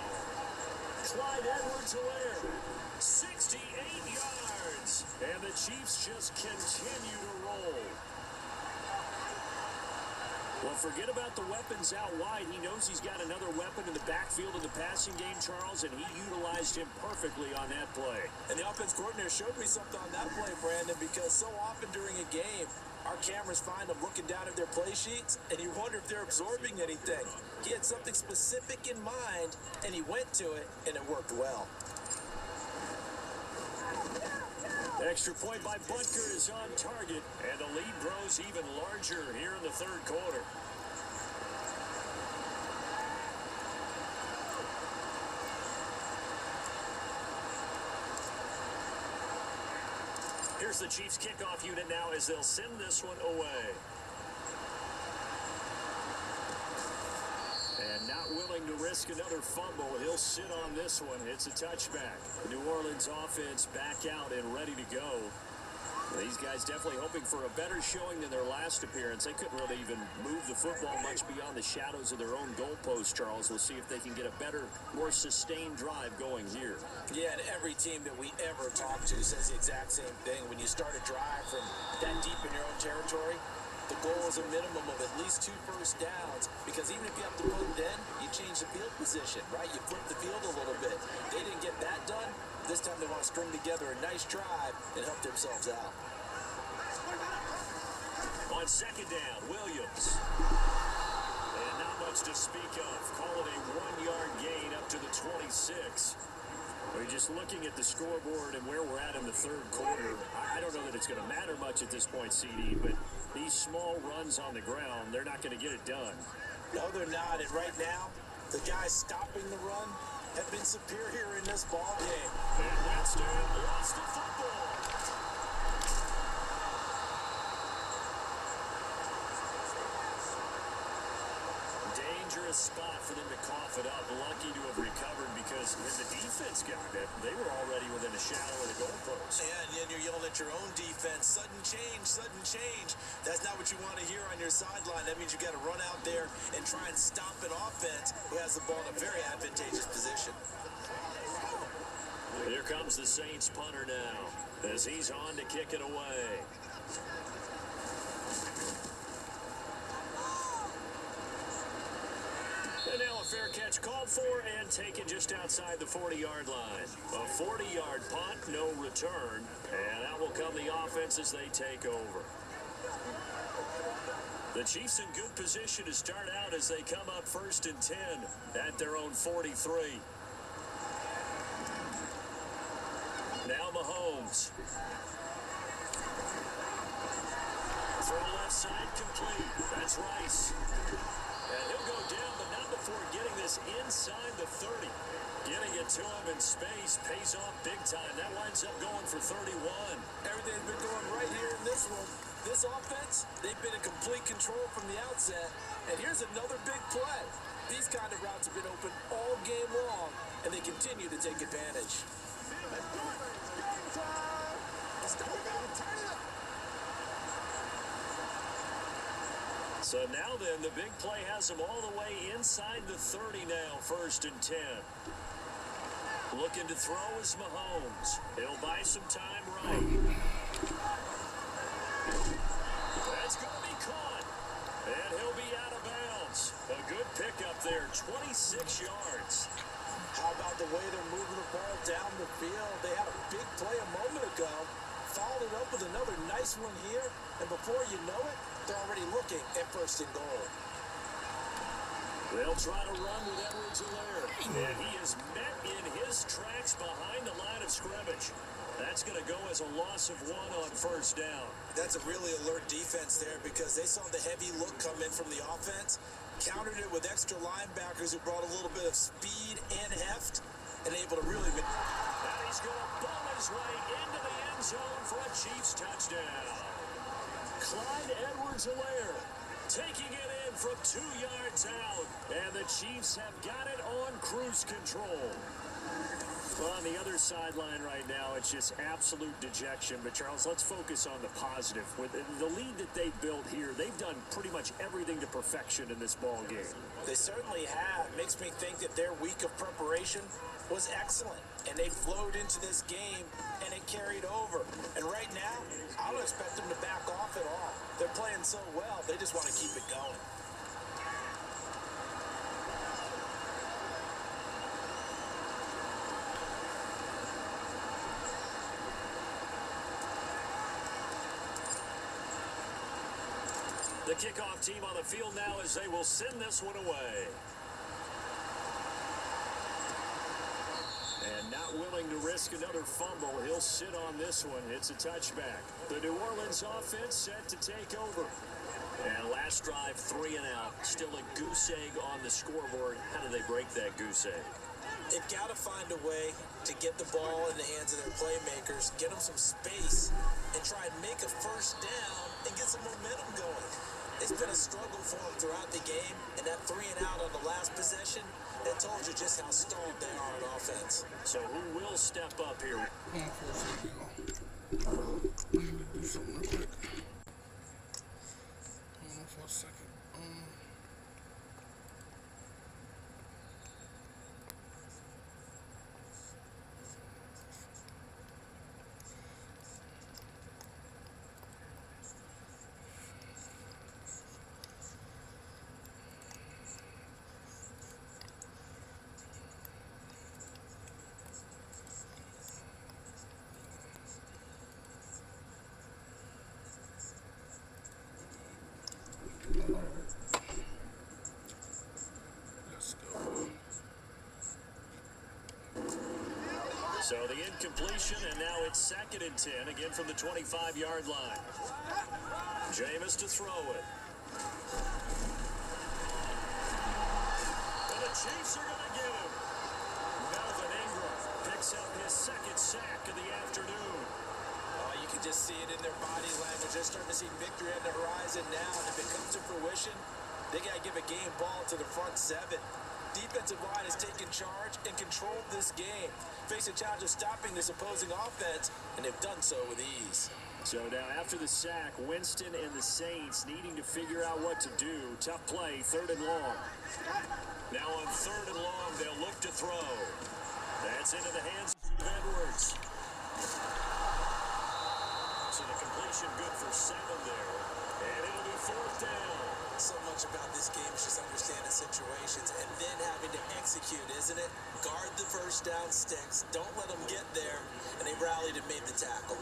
Clyde Edwards-Helaire, 68 yards. And the Chiefs just continue to roll. Well, forget about the weapons out wide. He knows he's got another weapon in the backfield of the passing game, Charles, and he utilized him perfectly on that play. And the offense coordinator showed me something on that play, Brandon, because so often during a game, our cameras find them looking down at their play sheets, and you wonder if they're absorbing anything. He had something specific in mind, and he went to it, and it worked well. Extra point by Butker is on target, and the lead grows even larger here in the 3rd quarter. Here's the Chiefs kickoff unit now as they'll send this one away. And not willing to risk another fumble, he'll sit on this one. It's a touchback. The New Orleans offense back out and ready to go. These guys definitely hoping for a better showing than their last appearance. They couldn't really even move the football much beyond the shadows of their own goalpost, Charles. We'll see if they can get a better, more sustained drive going here. Yeah, and every team that we ever talk to says the exact same thing. When you start a drive from that deep in your own territory, the goal is a minimum of at least 2 first downs, because even if you have to punt it in, you change the field position, right? You flip the field a little bit. They didn't get that done. This time they want to string together a nice drive and help themselves out. On 2nd down, Williams. And not much to speak of. Call it a 1-yard gain up to the 26. We're just looking at the scoreboard and where we're at in the 3rd quarter. I don't know that it's going to matter much at this point, CD, but these small runs on the ground, they're not going to get it done. No, they're not. And right now, the guys stopping the run have been superior in this ball game. And Winston lost the football. dangerous spot for them to cough it up. Lucky to have recovered because when the defense got it, they were already within a shadow of the goalpost. Yeah, and then you're yelling at your own defense, sudden change, sudden change. That's not what you want to hear on your sideline. That means you got to run out there and try and stop an offense who has the ball in a very advantageous position. Here comes the Saints punter now as he's on to kick it away. And now a fair catch called for and taken just outside the 40-yard line. A 40-yard punt, no return, and out will come the offense as they take over. The Chiefs in good position to start out as they come up 1st and 10 at their own 43. Now Mahomes. Throw left side complete. That's Rice. And he'll go down, but not before getting this inside the 30. Getting it to him in space pays off big time. That winds up going for 31. Everything's been going right here in this one. This offense, they've been in complete control from the outset. And here's another big play. These kind of routes have been open all game long, and they continue to take advantage. So now then, the big play has them all the way inside the 30 now, 1st and 10. Looking to throw is Mahomes. He'll buy some time right. That's going to be caught. And he'll be out of bounds. A good pickup there, 26 yards. How about the way they're moving the ball down the field? They had a big play a moment ago. Followed it up with another nice one here. And before you know it, they're already looking at 1st and goal. They'll try to run with Edwards-Helaire. And he is met in his tracks behind the line of scrimmage. That's going to go as a loss of 1 on 1st down. That's a really alert defense there because they saw the heavy look come in from the offense, countered it with extra linebackers who brought a little bit of speed and heft, and able to really... And he's going to ball his way into the end zone for a Chiefs touchdown. Clyde Edwards-Helaire taking it in from 2 yards out, and the Chiefs have got it on cruise control. Well, on the other sideline right now, it's just absolute dejection. But, Charles, let's focus on the positive. With the lead that they built here, they've done pretty much everything to perfection in this ball game. They certainly have. Makes me think that their week of preparation was excellent. And they flowed into this game, and it carried over. And right now, I don't expect them to back off at all. They're playing so well, they just want to keep it going. The kickoff team on the field now as they will send this one away. And not willing to risk another fumble, he'll sit on this one. It's a touchback. The New Orleans offense set to take over. And last drive, 3 and out. Still a goose egg on the scoreboard. How do they break that goose egg? They've got to find a way to get the ball in the hands of their playmakers, get them some space, and try and make a 1st down and get some momentum going. It's been a struggle for them throughout the game, and that 3 and out on the last possession, that told you just how stalled they are on offense. So who will step up here? Hold on for a second, y'all. I need to do something real quick. Hold on for a second. Let's go. So the incompletion, and now it's 2nd and 10, again from the 25-yard line. Jameis to throw it. And the Chiefs are going to get him. Melvin Ingram picks up his 2nd sack of the afternoon. You can just see it in their body language. They're starting to see victory on the horizon now, and if it comes to fruition, They got to give a game ball to the front seven. Defensive line has taken charge and controlled this game. Face a challenge of stopping this opposing offense, and they've done so with ease. So now after the sack, Winston and the Saints needing to figure out what to do. Tough play, 3rd and long. Now on 3rd and long, they'll look to throw. That's into the hands of Edwards. So the completion good for 7 there. And it'll be 4th down. So much about this game is just understanding situations and then having to execute, isn't it? Guard the first down sticks. Don't let them get there. And they rallied and made the tackle.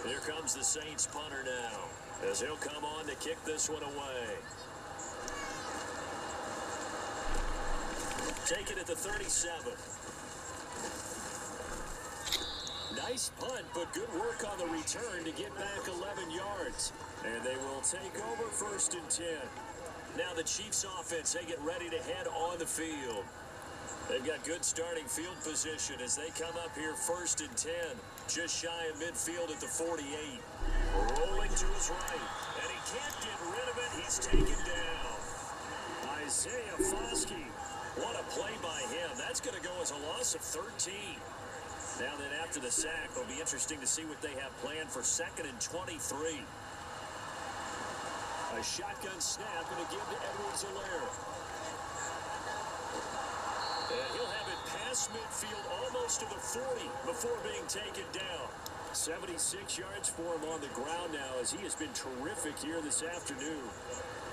Here comes the Saints punter now, as he'll come on to kick this one away. Take it at the 37. Nice punt, but good work on the return to get back 11 yards. And they will take over 1st and 10. Now the Chiefs offense, they get ready to head on the field. They've got good starting field position as they come up here 1st and 10. Just shy of midfield at the 48. Rolling to his right. And he can't get rid of it. He's taken down. Isaiah Foskey. What a play by him. That's going to go as a loss of 13. Now then after the sack, it'll be interesting to see what they have planned for 2nd and 23. A shotgun snap and a give to Edwards-Helaire. And he'll have it past midfield almost to the 40 before being taken down. 76 yards for him on the ground now as he has been terrific here this afternoon.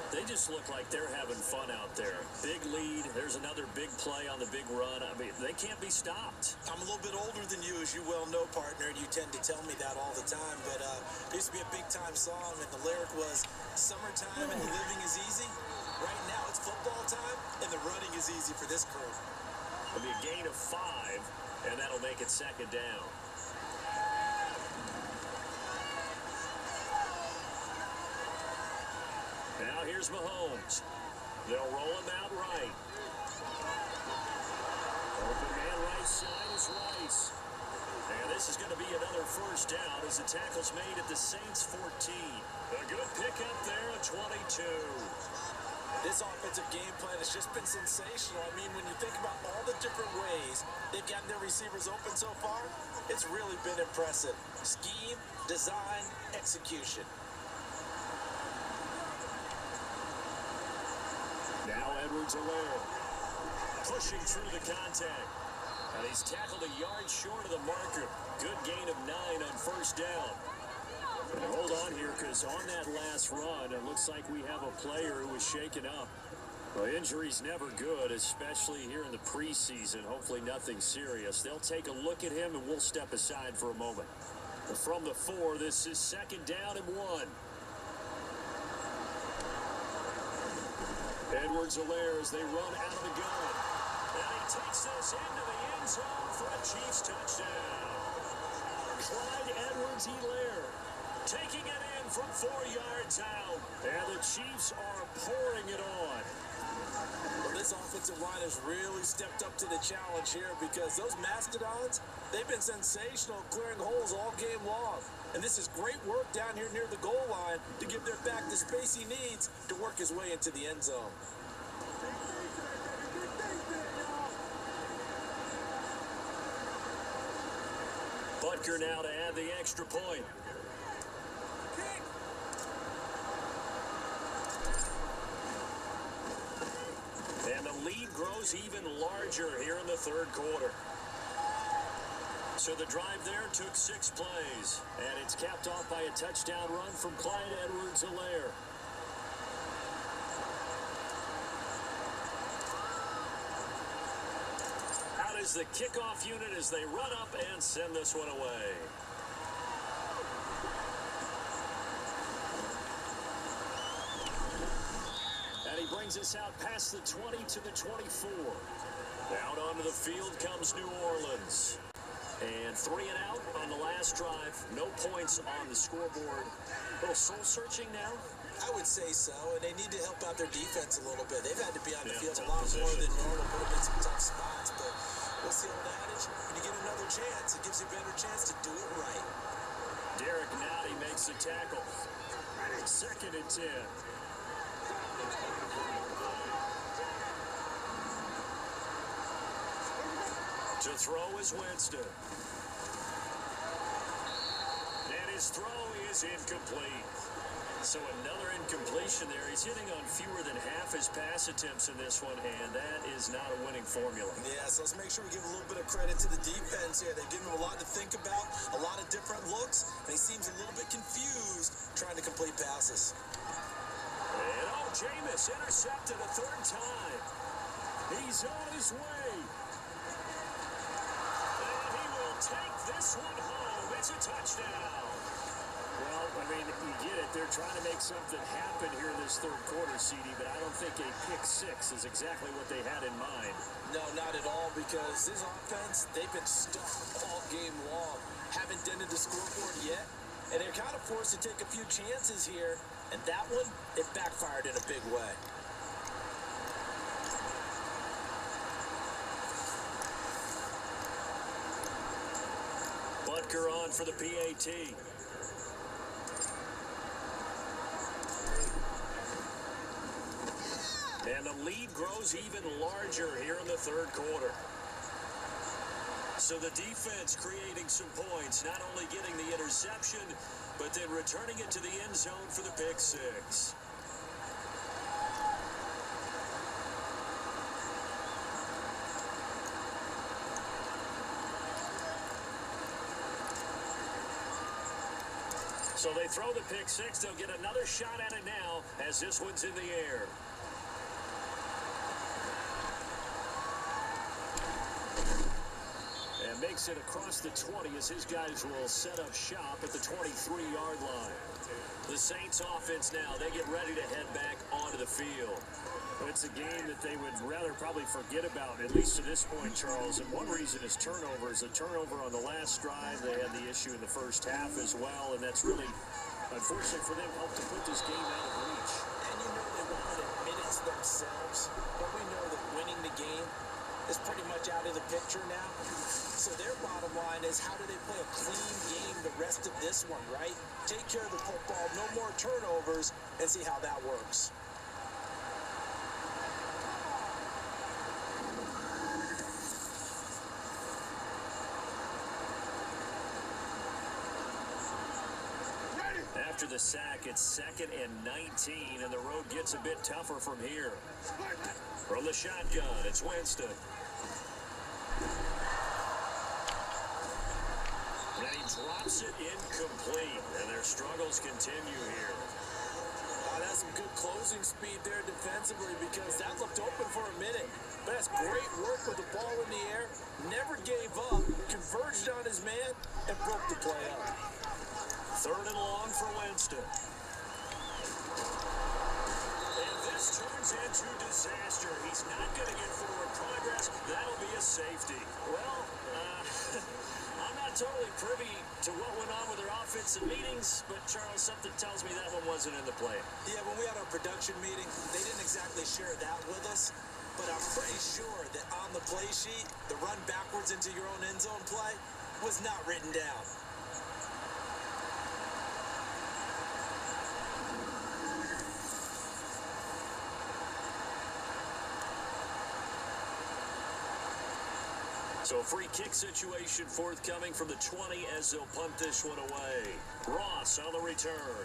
They just look like they're having fun out there. Big lead. There's another big play on the big run. I mean, they can't be stopped. I'm a little bit older than you, as you well know, partner, and you tend to tell me that all the time. But there used to be a big-time song, and the lyric was, "Summertime and the living is easy." Right now, it's football time, and the running is easy for this crew. It'll be a gain of 5, and that'll make it 2nd down. Now here's Mahomes. They'll roll him out right. Open man right side is Rice. And this is going to be another 1st down as the tackle's made at the Saints 14. A good pickup there at 22. This offensive game plan has just been sensational. I mean, when you think about all the different ways they've gotten their receivers open so far, it's really been impressive. Scheme, design, execution. Now Edwards-Helaire pushing through the contact. And he's tackled a yard short of the marker. Good gain of 9 on 1st down. And hold on here, because on that last run, it looks like we have a player who was shaken up. Well, injury's never good, especially here in the preseason. Hopefully nothing serious. They'll take a look at him, and we'll step aside for a moment. From the 4, this is 2nd down and 1. Edwards-Helaire as they run out of the gun. And he takes this into the end zone for a Chiefs touchdown. Clyde Edwards-Helaire taking it in from 4 yards out. And the Chiefs are pouring it on. Well, this offensive line has really stepped up to the challenge here because those Mastodons, they've been sensational clearing holes all game long. And this is great work down here near the goal line to give their back the space he needs to work his way into the end zone. Butker now to add the extra point. And the lead grows even larger here in the 3rd quarter. So the drive there took 6 plays, and it's capped off by a touchdown run from Clyde Edwards-Helaire. Out is the kickoff unit as they run up and send this one away. And he brings us out past the 20 to the 24. Out onto the field comes New Orleans. And 3 and out on the last drive. No points on the scoreboard. A little soul-searching now? I would say so, and they need to help out their defense a little bit. They've had to be on the field a lot more than normal, put them in some tough spots. But what's the old adage? When you get another chance, it gives you a better chance to do it right. Derek Nowdy makes the tackle. 2nd and 10. To throw is Winston. And his throw is incomplete. So another incompletion there. He's hitting on fewer than half his pass attempts in this one, and that is not a winning formula. Yeah, so let's make sure we give a little bit of credit to the defense here. They've given him a lot to think about, a lot of different looks, and he seems a little bit confused trying to complete passes. And Jameis intercepted a third time. He's on his way. And he will take this one home. It's a touchdown. Well, I mean, you get it. They're trying to make something happen here in this third quarter, CD, but I don't think a pick six is exactly what they had in mind. No, not at all, because this offense, they've been stuck all game long. Haven't dented the scoreboard yet, and they're kind of forced to take a few chances here, and that one, it backfired in a big way. Butker on for the PAT. And the lead grows even larger here in the third quarter. So the defense creating some points, not only getting the interception, but then returning it to the end zone for the pick six. So they throw the pick six. They'll get another shot at it now as this one's in the air. And makes it across the 20 as his guys will set up shop at the 23-yard line. The Saints offense now, they get ready to head back onto the field. It's a game that they would rather probably forget about, at least to this point, Charles. And one reason is turnovers. A turnover on the last drive. They had the issue in the first half as well, and that's really, unfortunate for them, helped to put this game out of reach. And you know they won't admit it to themselves, but we know that winning the game is pretty much out of the picture now. So their bottom line is, how do they play a clean game the rest of this one, right? Take care of the football, no more turnovers, and see how that works. After the sack, it's 2nd and 19, and the road gets a bit tougher from here. From the shotgun, it's Winston. And he drops it incomplete, and their struggles continue here. That's some good closing speed there defensively, because that looked open for a minute. But that's great work with the ball in the air. Never gave up, converged on his man, and broke the play up. 3rd and long for Winston. And this turns into disaster. He's not going to get forward progress. That'll be a safety. Well, I'm not totally privy to what went on with their offensive meetings, but Charles, something tells me that one wasn't in the play. Yeah, when we had our production meeting, they didn't exactly share that with us, but I'm pretty sure that on the play sheet, the run backwards into your own end zone play was not written down. So a free kick situation forthcoming from the 20 as they'll punt this one away. Ross on the return.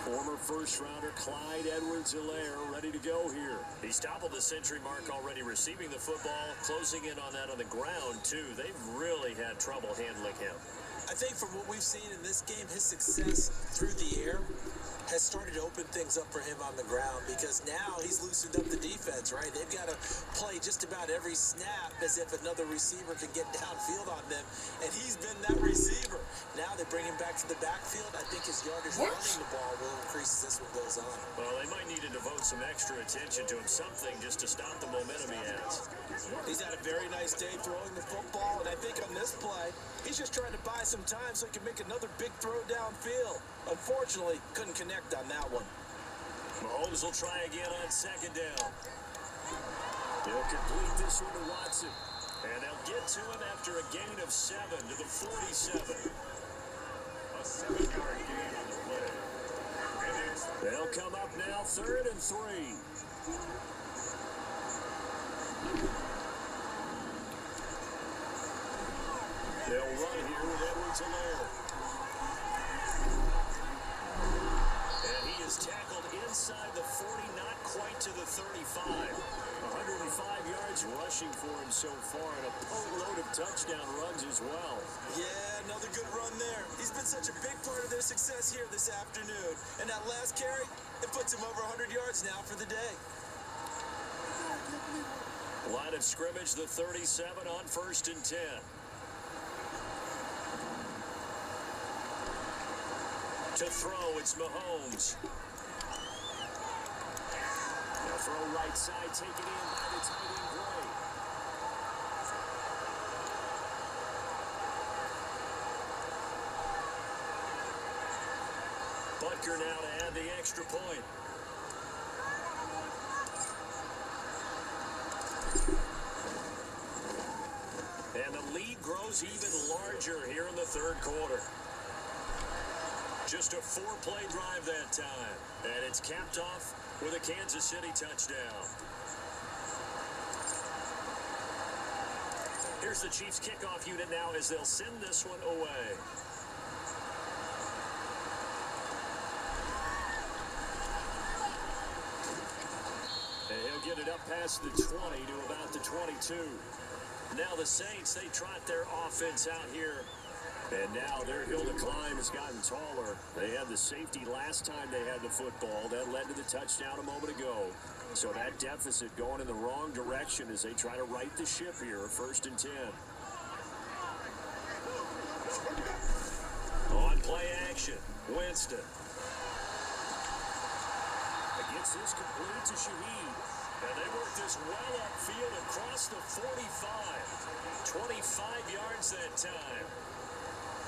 Former first-rounder Clyde Edwards-Helaire ready to go here. He's toppled the century mark already receiving the football, closing in on that on the ground, too. They've really had trouble handling him. I think from what we've seen in this game, his success through the air has started to open things up for him on the ground, because now he's loosened up the defense, right? They've got to play just about every snap as if another receiver can get downfield on them, and he's been that receiver. Now they bring him back to the backfield. I think his yardage running the ball will increase as this one goes on. Well, they might need to devote some extra attention to him, something just to stop the momentum he has. He's had a very nice day throwing the football, and I think on this play, he's just trying to buy some time so he can make another big throw downfield. Unfortunately, couldn't connect on that one. Mahomes will try again on 2nd down. He'll complete this one to Watson. And they'll get to him after a gain of 7 to the 47. They'll come up now, 3rd and 3. They'll run here with Edwards-Helaire. And he is tackled inside the 40, not quite to the 35. 105 yards rushing for him so far, and a boatload of touchdown runs as well. Yeah, another good run there. He's been such a big part of their success here this afternoon. And that last carry, it puts him over 100 yards now for the day. Line of scrimmage, the 37 on 1st and 10. To throw, it's Mahomes. They'll throw right side, take it in by the tight end Gray. Butker now to add the extra point. And the lead grows even larger here in the 3rd quarter. Just a 4-play drive that time. And it's capped off with a Kansas City touchdown. Here's the Chiefs kickoff unit now as they'll send this one away. And he'll get it up past the 20 to about the 22. Now the Saints, they trot their offense out here. And now their hill to climb has gotten taller. They had the safety last time they had the football. That led to the touchdown a moment ago. So that deficit going in the wrong direction as they try to right the ship here. 1st and 10. On play action, Winston. Gets this complete to Shaheed. And they work this well upfield across the 45. 25 yards that time.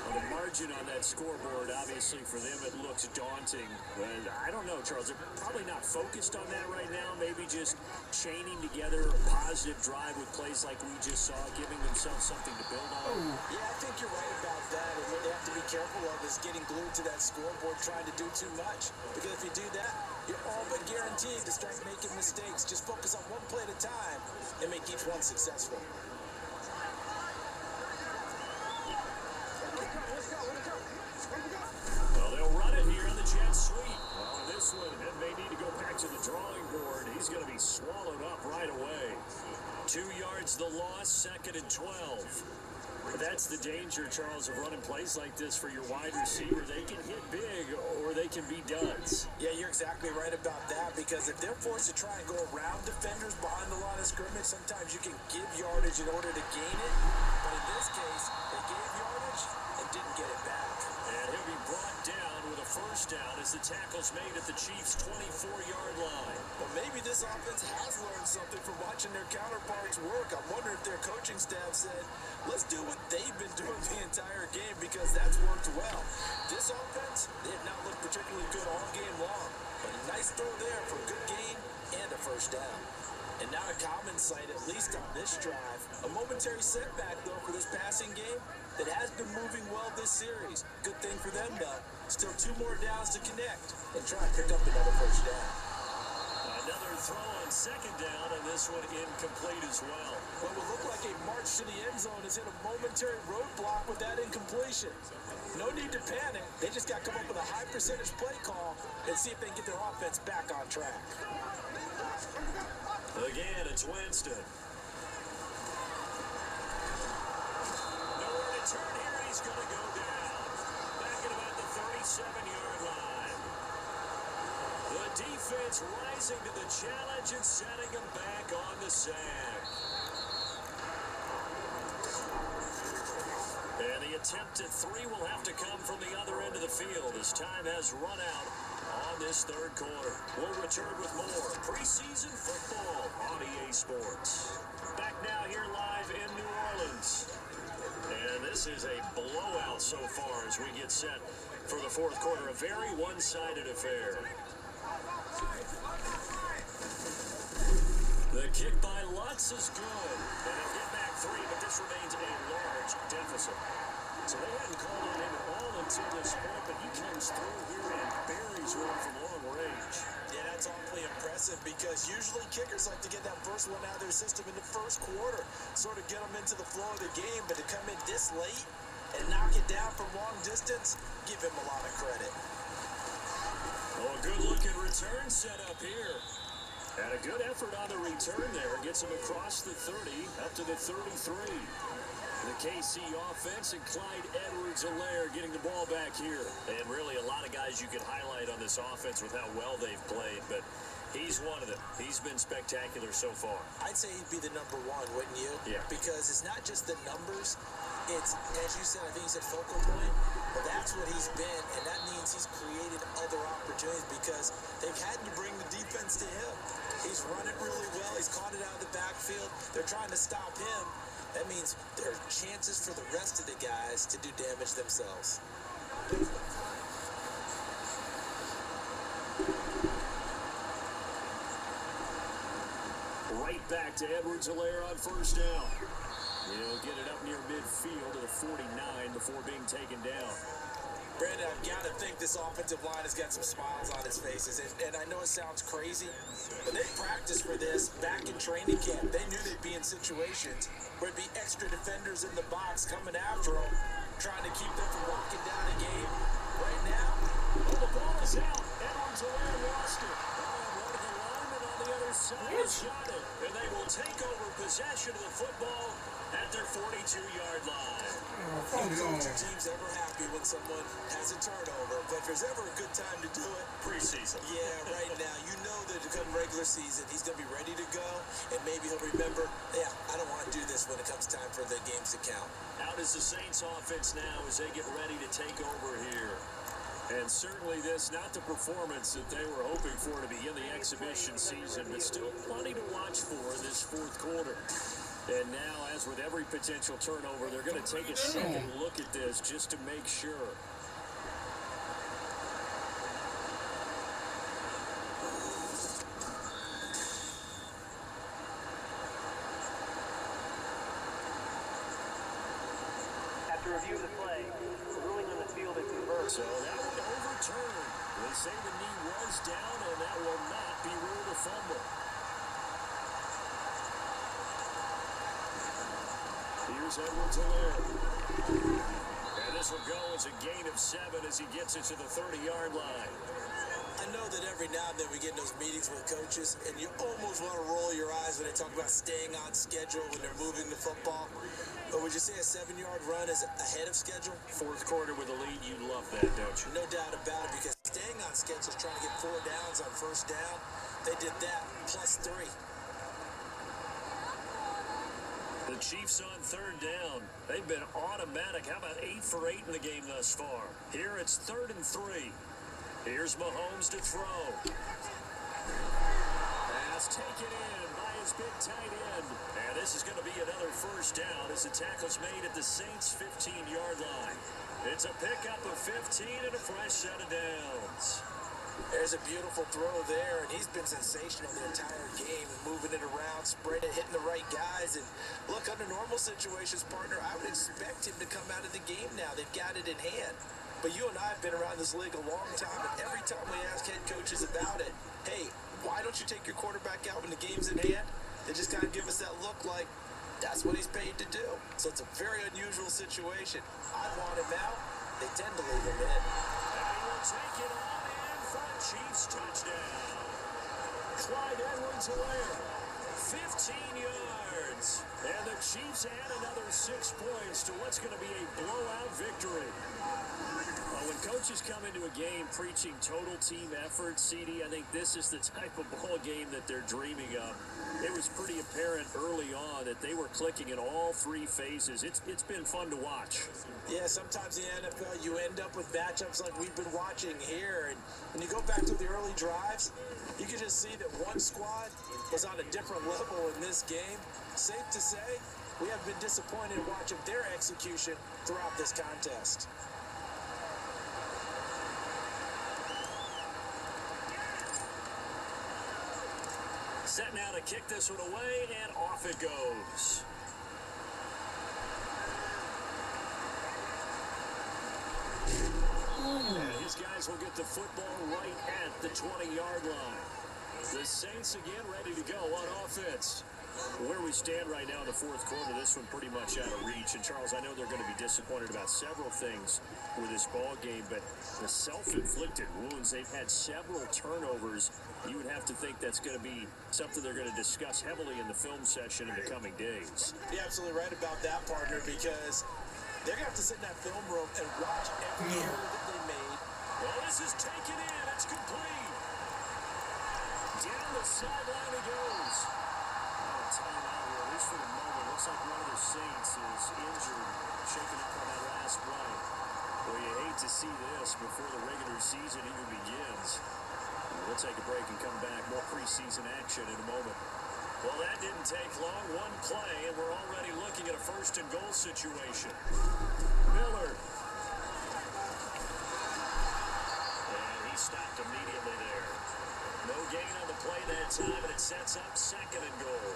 Well, the margin on that scoreboard, obviously, for them, it looks daunting. But I don't know, Charles. They're probably not focused on that right now. Maybe just chaining together a positive drive with plays like we just saw, giving themselves something to build on. Yeah, I think you're right about that. And what they have to be careful of is getting glued to that scoreboard, trying to do too much. Because if you do that, you're all but guaranteed to start making mistakes. Just focus on one play at a time and make each one successful. Well, they'll run it here in the jet sweep. Well, this one, it may need to go back to the drawing board. He's going to be swallowed up right away. 2 yards the loss, 2nd and 12. But that's the danger, Charles, of running plays like this for your wide receiver. They can hit big or they can be duds. Yeah, you're exactly right about that, because if they're forced to try and go around defenders behind the line of scrimmage, sometimes you can give yardage in order to gain it. But in this case, they gave yardage and didn't get it back. And he'll be brought down with a 1st down as the tackle's made at the Chiefs' 24-yard line. Well, maybe this offense has learned something from watching their counterparts work. I wonder if their coaching staff said, let's do what they've been doing the entire game, because that's worked well. This offense, they have not looked particularly good all game long. But a nice throw there for a good gain and a 1st down. And not a common sight, at least on this drive. A momentary setback, though, for this passing game that has been moving well this series. Good thing for them, though. Still 2 more downs to connect and try and pick up another 1st down. Another throw on 2nd down, and this one incomplete as well. What would look like a march to the end zone has hit a momentary roadblock with that incompletion. No need to panic. They just got to come up with a high percentage play call and see if they can get their offense back on track. Again, it's Winston. Nowhere to turn here, and he's going to go down. Back at about the 37-yard line. The defense rising to the challenge and setting him back on the sack. And the attempt at 3 will have to come from the other end of the field as time has run out on this 3rd quarter. We'll return with more preseason football on EA Sports. Back now here live in New Orleans. And this is a blowout so far as we get set for the 4th quarter. A very one-sided affair. The kick by Lutz is good. And they'll get back 3, but this remains a large deficit. So they hadn't called on him at all until this point, but he comes through here and buries one from long range. Yeah, that's awfully impressive because usually kickers like to get that first one out of their system in the first quarter, sort of get them into the flow of the game, but to come in this late and knock it down from long distance, give him a lot of credit. Oh, a good-looking return set up here. And a good effort on the return there. Gets him across the 30, up to the 33. The KC offense and Clyde Edwards-Helaire getting the ball back here. And really a lot of guys you could highlight on this offense with how well they've played, but he's one of them. He's been spectacular so far. I'd say he'd be the number one, wouldn't you? Yeah. Because it's not just the numbers. It's, as you said, I think you said focal point, but that's what he's been, and that means he's created other opportunities because they've had to bring the defense to him. He's run it really well. He's caught it out of the backfield. They're trying to stop him. That means there are chances for the rest of the guys to do damage themselves. Right back to Edwards-Helaire on first down. He'll get it up near midfield to the 49 before being taken down. Brandon, I've got to think this offensive line has got some smiles on its faces. And I know it sounds crazy, but they practiced for this back in training camp. They knew they'd be in situations where there'd be extra defenders in the box coming after them, trying to keep them from locking down a game. Right now, well, the ball is out. Edwards-Helaire lost it. One of the linemen on the other side shot it. And they will take over possession of the football at their 42-yard line. Your team's ever happy when someone has a turnover, but if there's ever a good time to do it, Preseason. yeah, right now, you know that come regular season, he's going to be ready to go, and maybe he'll remember, yeah, I don't want to do this when it comes time for the games to count. Out is the Saints offense now as they get ready to take over here. And certainly this, not the performance that they were hoping for to begin the exhibition season, but still plenty to watch for in this fourth quarter. And now, as with every potential turnover, they're going to take a second look at this just to make sure. After review of the play, the ruling on the field is reversed. So that one overturned. They say the knee was down, and that will not be ruled a fumble. Here's Edwards-Helaire. And this will go as a gain of 7 as he gets it to the 30-yard line. I know that every now and then we get in those meetings with coaches, and you almost want to roll your eyes when they talk about staying on schedule when they're moving the football. But would you say a 7-yard run is ahead of schedule? Fourth quarter with a lead, you love that, don't you? No doubt about it, because staying on schedule is trying to get 4 downs on first down. They did that, plus 3. The Chiefs on third down. They've been automatic. How about 8 for 8 in the game thus far? Here it's 3rd and 3. Here's Mahomes to throw. Pass taken in by his big tight end. And this is going to be another first down as the tackle's made at the Saints' 15-yard line. It's a pickup of 15 and a fresh set of downs. There's a beautiful throw there, and he's been sensational the entire game, moving it around, spreading it, hitting the right guys. And look, under normal situations, partner, I would expect him to come out of the game now. They've got it in hand. But you and I have been around this league a long time, and every time we ask head coaches about it, hey, why don't you take your quarterback out when the game's in hand? They just kind of give us that look like that's what he's paid to do. So it's a very unusual situation. I want him out. They tend to leave him in. And he will take it on in for a Chiefs touchdown. Clyde Edwards-Helaire, 15 yards. And the Chiefs add another 6 points to what's going to be a blowout victory. When coaches come into a game preaching total team effort, CD, I think this is the type of ball game that they're dreaming of. It was pretty apparent early on that they were clicking in all 3 phases. It's been fun to watch. Yeah, sometimes in the NFL you end up with matchups like we've been watching here. And when you go back to the early drives, you can just see that one squad was on a different level in this game. Safe to say, we have been disappointed in watching their execution throughout this contest. Set now to kick this one away, and off it goes. And his guys will get the football right at the 20-yard line. The Saints again ready to go on offense. Where we stand right now in the fourth quarter, this one pretty much out of reach. And, Charles, I know they're going to be disappointed about several things with this ball game, but the self-inflicted wounds, they've had several turnovers. You would have to think that's going to be something they're going to discuss heavily in the film session in the coming days. You're absolutely right about that, partner, because they're going to have to sit in that film room and watch every move that they made. Well, this is taken in. It's complete. Down the sideline he goes. Timeout here, at least for the moment. Looks like one of the Saints is injured, shaken up on that last play. Well, you hate to see this before the regular season even begins. We'll take a break and come back. More preseason action in a moment. Well, that didn't take long. One play, and we're already looking at a first-and-goal situation. Miller. And he stopped immediately there. No gain on the play that time, and it sets up second and goal.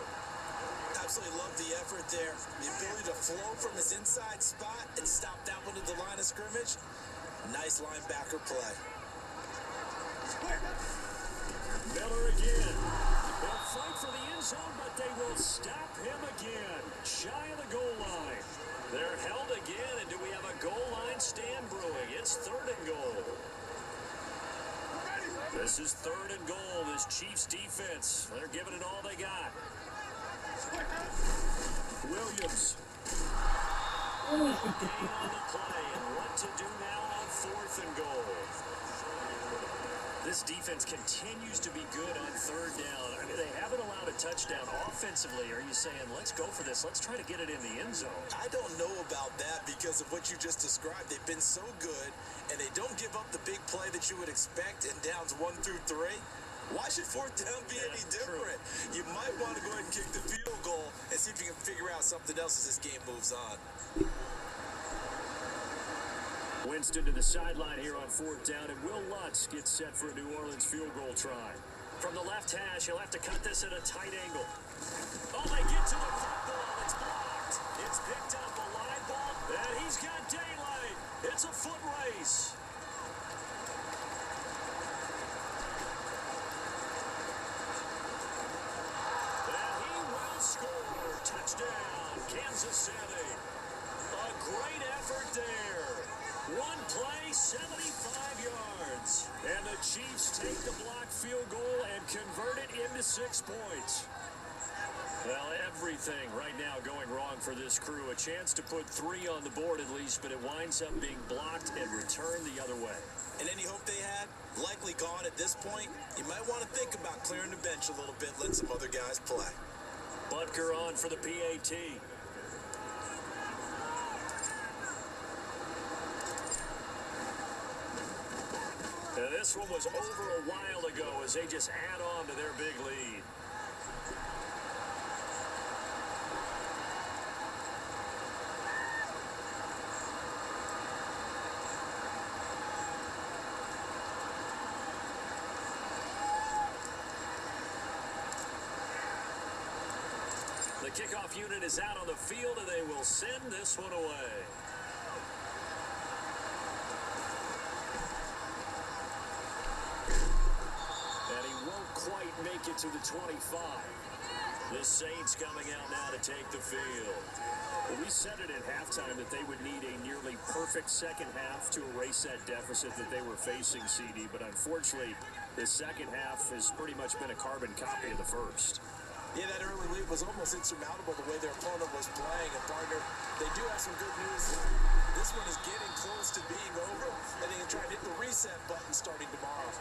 Absolutely love the effort there. The ability to flow from his inside spot and stop that one at the line of scrimmage. Nice linebacker play. Miller again. They'll fight for the end zone, but they will stop him again. Shy of the goal line. They're held again, and do we have a goal line stand brewing? It's third and goal. This is third and goal. This Chiefs defense, they're giving it all they got. Williams. Gain on the play, and what to do now on fourth and goal. This defense continues to be good on third down. I mean, they haven't allowed a touchdown offensively. Are you saying, let's go for this? Let's try to get it in the end zone. I don't know about that because of what you just described. They've been so good, and they don't give up the big play that you would expect in downs 1 through 3. Why should fourth down be any different? True. You might want to go ahead and kick the field goal and see if you can figure out something else as this game moves on. Winston to the sideline here on fourth down, and Will Lutz gets set for a New Orleans field goal try. From the left hash, he'll have to cut this at a tight angle. Oh, they get to the football. It's blocked. It's picked up, a live ball, and he's got daylight. It's a foot race. And he will score. Touchdown, Kansas City. A great effort there. One play, 75 yards. And the Chiefs take the blocked field goal and convert it into 6 points. Well, everything right now going wrong for this crew. A chance to put 3 on the board at least, but it winds up being blocked and returned the other way. And any hope they had, likely gone at this point. You might want to think about clearing the bench a little bit, let some other guys play. Butker on for the PAT. Now, this one was over a while ago as they just add on to their big lead. The kickoff unit is out on the field, and they will send this one away. Quite make it to the 25. The Saints coming out now to take the field. Well, we said it at halftime that they would need a nearly perfect second half to erase that deficit that they were facing, CD, but unfortunately, the second half has pretty much been a carbon copy of the first. Yeah, that early lead was almost insurmountable the way their opponent was playing. And, partner, they do have some good news. This one is getting close to being over, and they can try to hit the reset button starting tomorrow.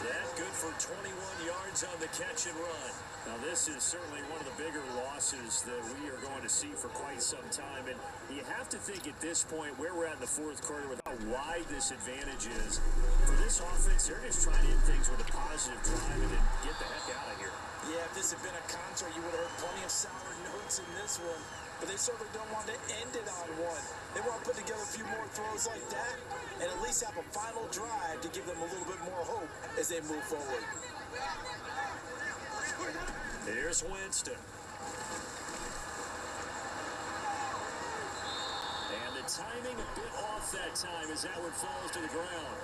That good for 21 yards on the catch and run. Now, this is certainly one of the bigger losses that we are going to see for quite some time. And you have to think at this point where we're at in the fourth quarter with how wide this advantage is. For this offense, they're just trying to end things with a positive drive and then get the heck out of here. Yeah, if this had been a concert, you would have heard plenty of sour notes in this one. But they certainly don't want to end it on one. They want to put together a few more throws like that and at least have a final drive to give them a little bit more hope as they move forward. Here's Winston. And the timing a bit off that that time as that one falls to the ground.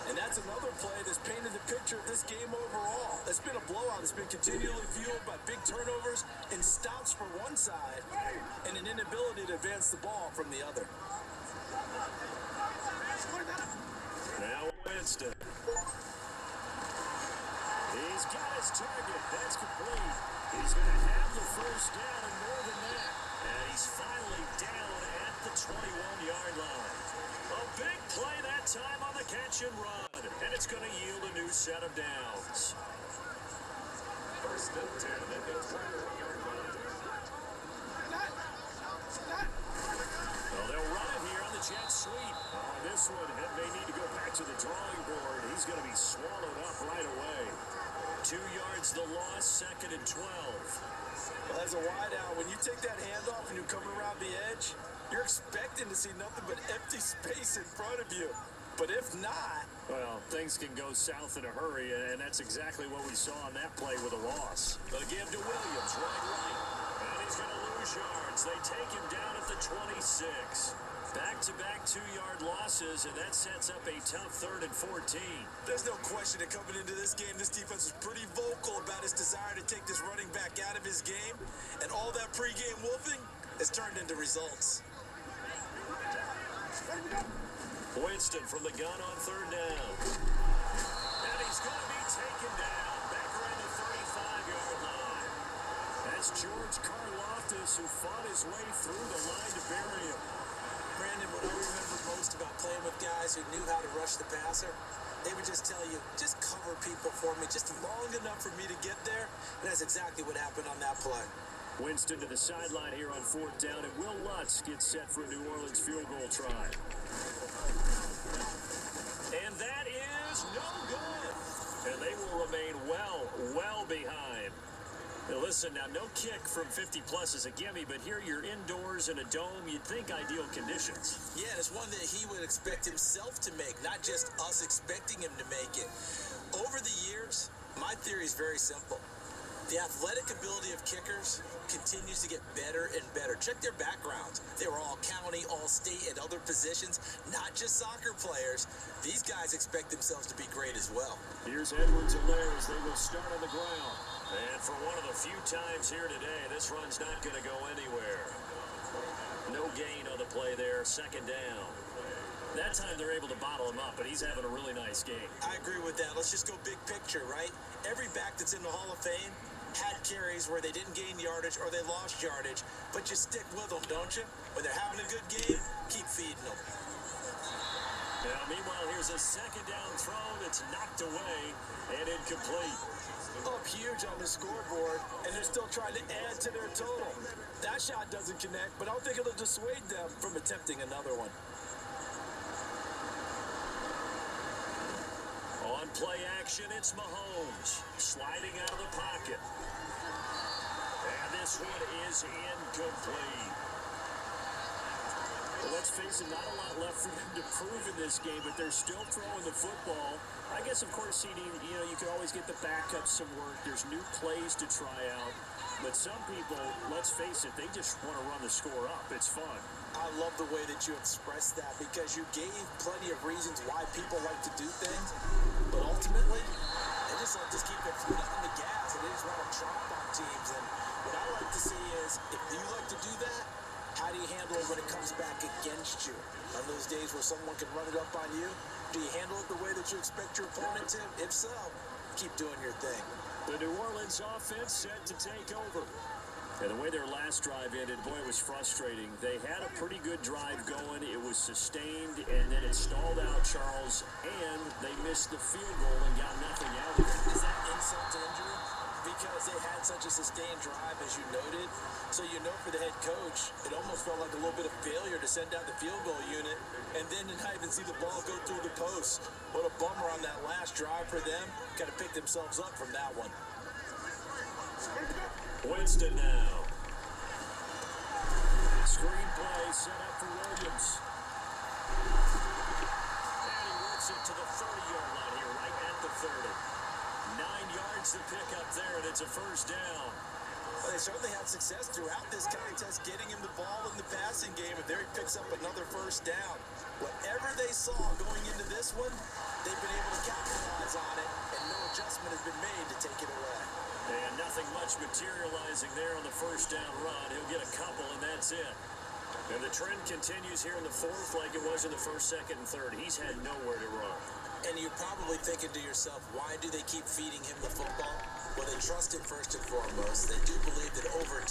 And that's another play that's painted the picture of this game overall. It's been a blowout. It's been continually fueled by big turnovers and stops for one side and an inability to advance the ball from the other. Now Winston. He's got his target. That's complete. He's going to have the first down and more than that. And he's finally down at the 21-yard line. A big play that time on the catch and run. And it's going to yield a new set of downs. First and 10 at the 21-yard line. Well, they'll run it here on the jet sweep. On this one, it may need to go back to the drawing board. He's going to be swallowed up right away. 2 yards the loss, second and 12. Well, as a wideout, when you take that handoff and you come around the edge, you're expecting to see nothing but empty space in front of you. But if not... Well, things can go south in a hurry, and that's exactly what we saw on that play with a loss. They'll give to Williams, right. And he's going to lose yards. They take him down at the 26. Back-to-back 2-yard losses, and that sets up a tough 3rd and 14. There's no question that coming into this game, this defense is pretty vocal about its desire to take this running back out of his game, and all that pregame wolfing has turned into results. Winston from the gun on 3rd down. And he's going to be taken down back around the 35-yard line. That's George Karlaftis, who fought his way through the line to bury him. Brandon, what I remember most about playing with guys who knew how to rush the passer, they would just tell you, just cover people for me, just long enough for me to get there. And that's exactly what happened on that play. Winston to the sideline here on 4th down, and Will Lutz gets set for a New Orleans field goal try. And that is no good. And they will remain well behind. Now listen, now no kick from 50-plus is a gimme, but here you're indoors in a dome. You'd think ideal conditions. Yeah, and it's one that he would expect himself to make, not just us expecting him to make it. Over the years, my theory is very simple. The athletic ability of kickers continues to get better and better. Check their backgrounds. They were all county, all state, and other positions, not just soccer players. These guys expect themselves to be great as well. Here's Edwards-Helaire as they will start on the ground. And for one of the few times here today, this run's not going to go anywhere. No gain on the play there, 2nd down. That time they're able to bottle him up, but he's having a really nice game. I agree with that. Let's just go big picture, right? Every back that's in the Hall of Fame had carries where they didn't gain yardage or they lost yardage, but you stick with them, don't you? When they're having a good game, keep feeding them. Now, meanwhile, here's a 2nd down throw that's knocked away and incomplete. Up huge on the scoreboard, and they're still trying to add to their total. That shot doesn't connect, but I don't think it'll dissuade them from attempting another one. On play action, it's Mahomes sliding out of the pocket. And this one is incomplete. Well, let's face it, not a lot left for them to prove in this game, but they're still throwing the football. I guess, of course, CD, you can always get the backup some work. There's new plays to try out. But some people, let's face it, they just want to run the score up. It's fun. I love the way that you expressed that because you gave plenty of reasons why people like to do things. But ultimately, they just like to keep their foot on the gas and they just want to tromp on teams. And what I like to see is, if you like to do that, how do you handle it when it comes back against you? On those days where someone can run it up on you, do you handle it the way that you expect your opponent to? If so, keep doing your thing. The New Orleans offense set to take over. And the way their last drive ended, boy, it was frustrating. They had a pretty good drive going. It was sustained, and then it stalled out, Charles, and they missed the field goal and got nothing out of it. Is that insult to injury? Because they had such a sustained drive, as you noted. So you know for the head coach, it almost felt like a little bit of failure to send out the field goal unit and then to not even see the ball go through the post. What a bummer on that last drive for them. Got to pick themselves up from that one. Winston now. Screenplay set up for Williams. And he works it to the 30-yard line here, right at the 30. 9 yards to pick up there, and it's a first down. Well, they certainly had success throughout this contest, getting him the ball in the passing game, and there he picks up another first down. Whatever whatever they saw going into this one, they've been able to capitalize on it, and no adjustment has been made to take it away. And nothing much materializing there on the first down run. He'll get a couple, and that's it. And the trend continues here in the fourth like it was in the first, second, and third. He's had nowhere to run. And you're probably thinking to yourself, why do they keep feeding him the football? Well, they trust him first and foremost. They do believe that over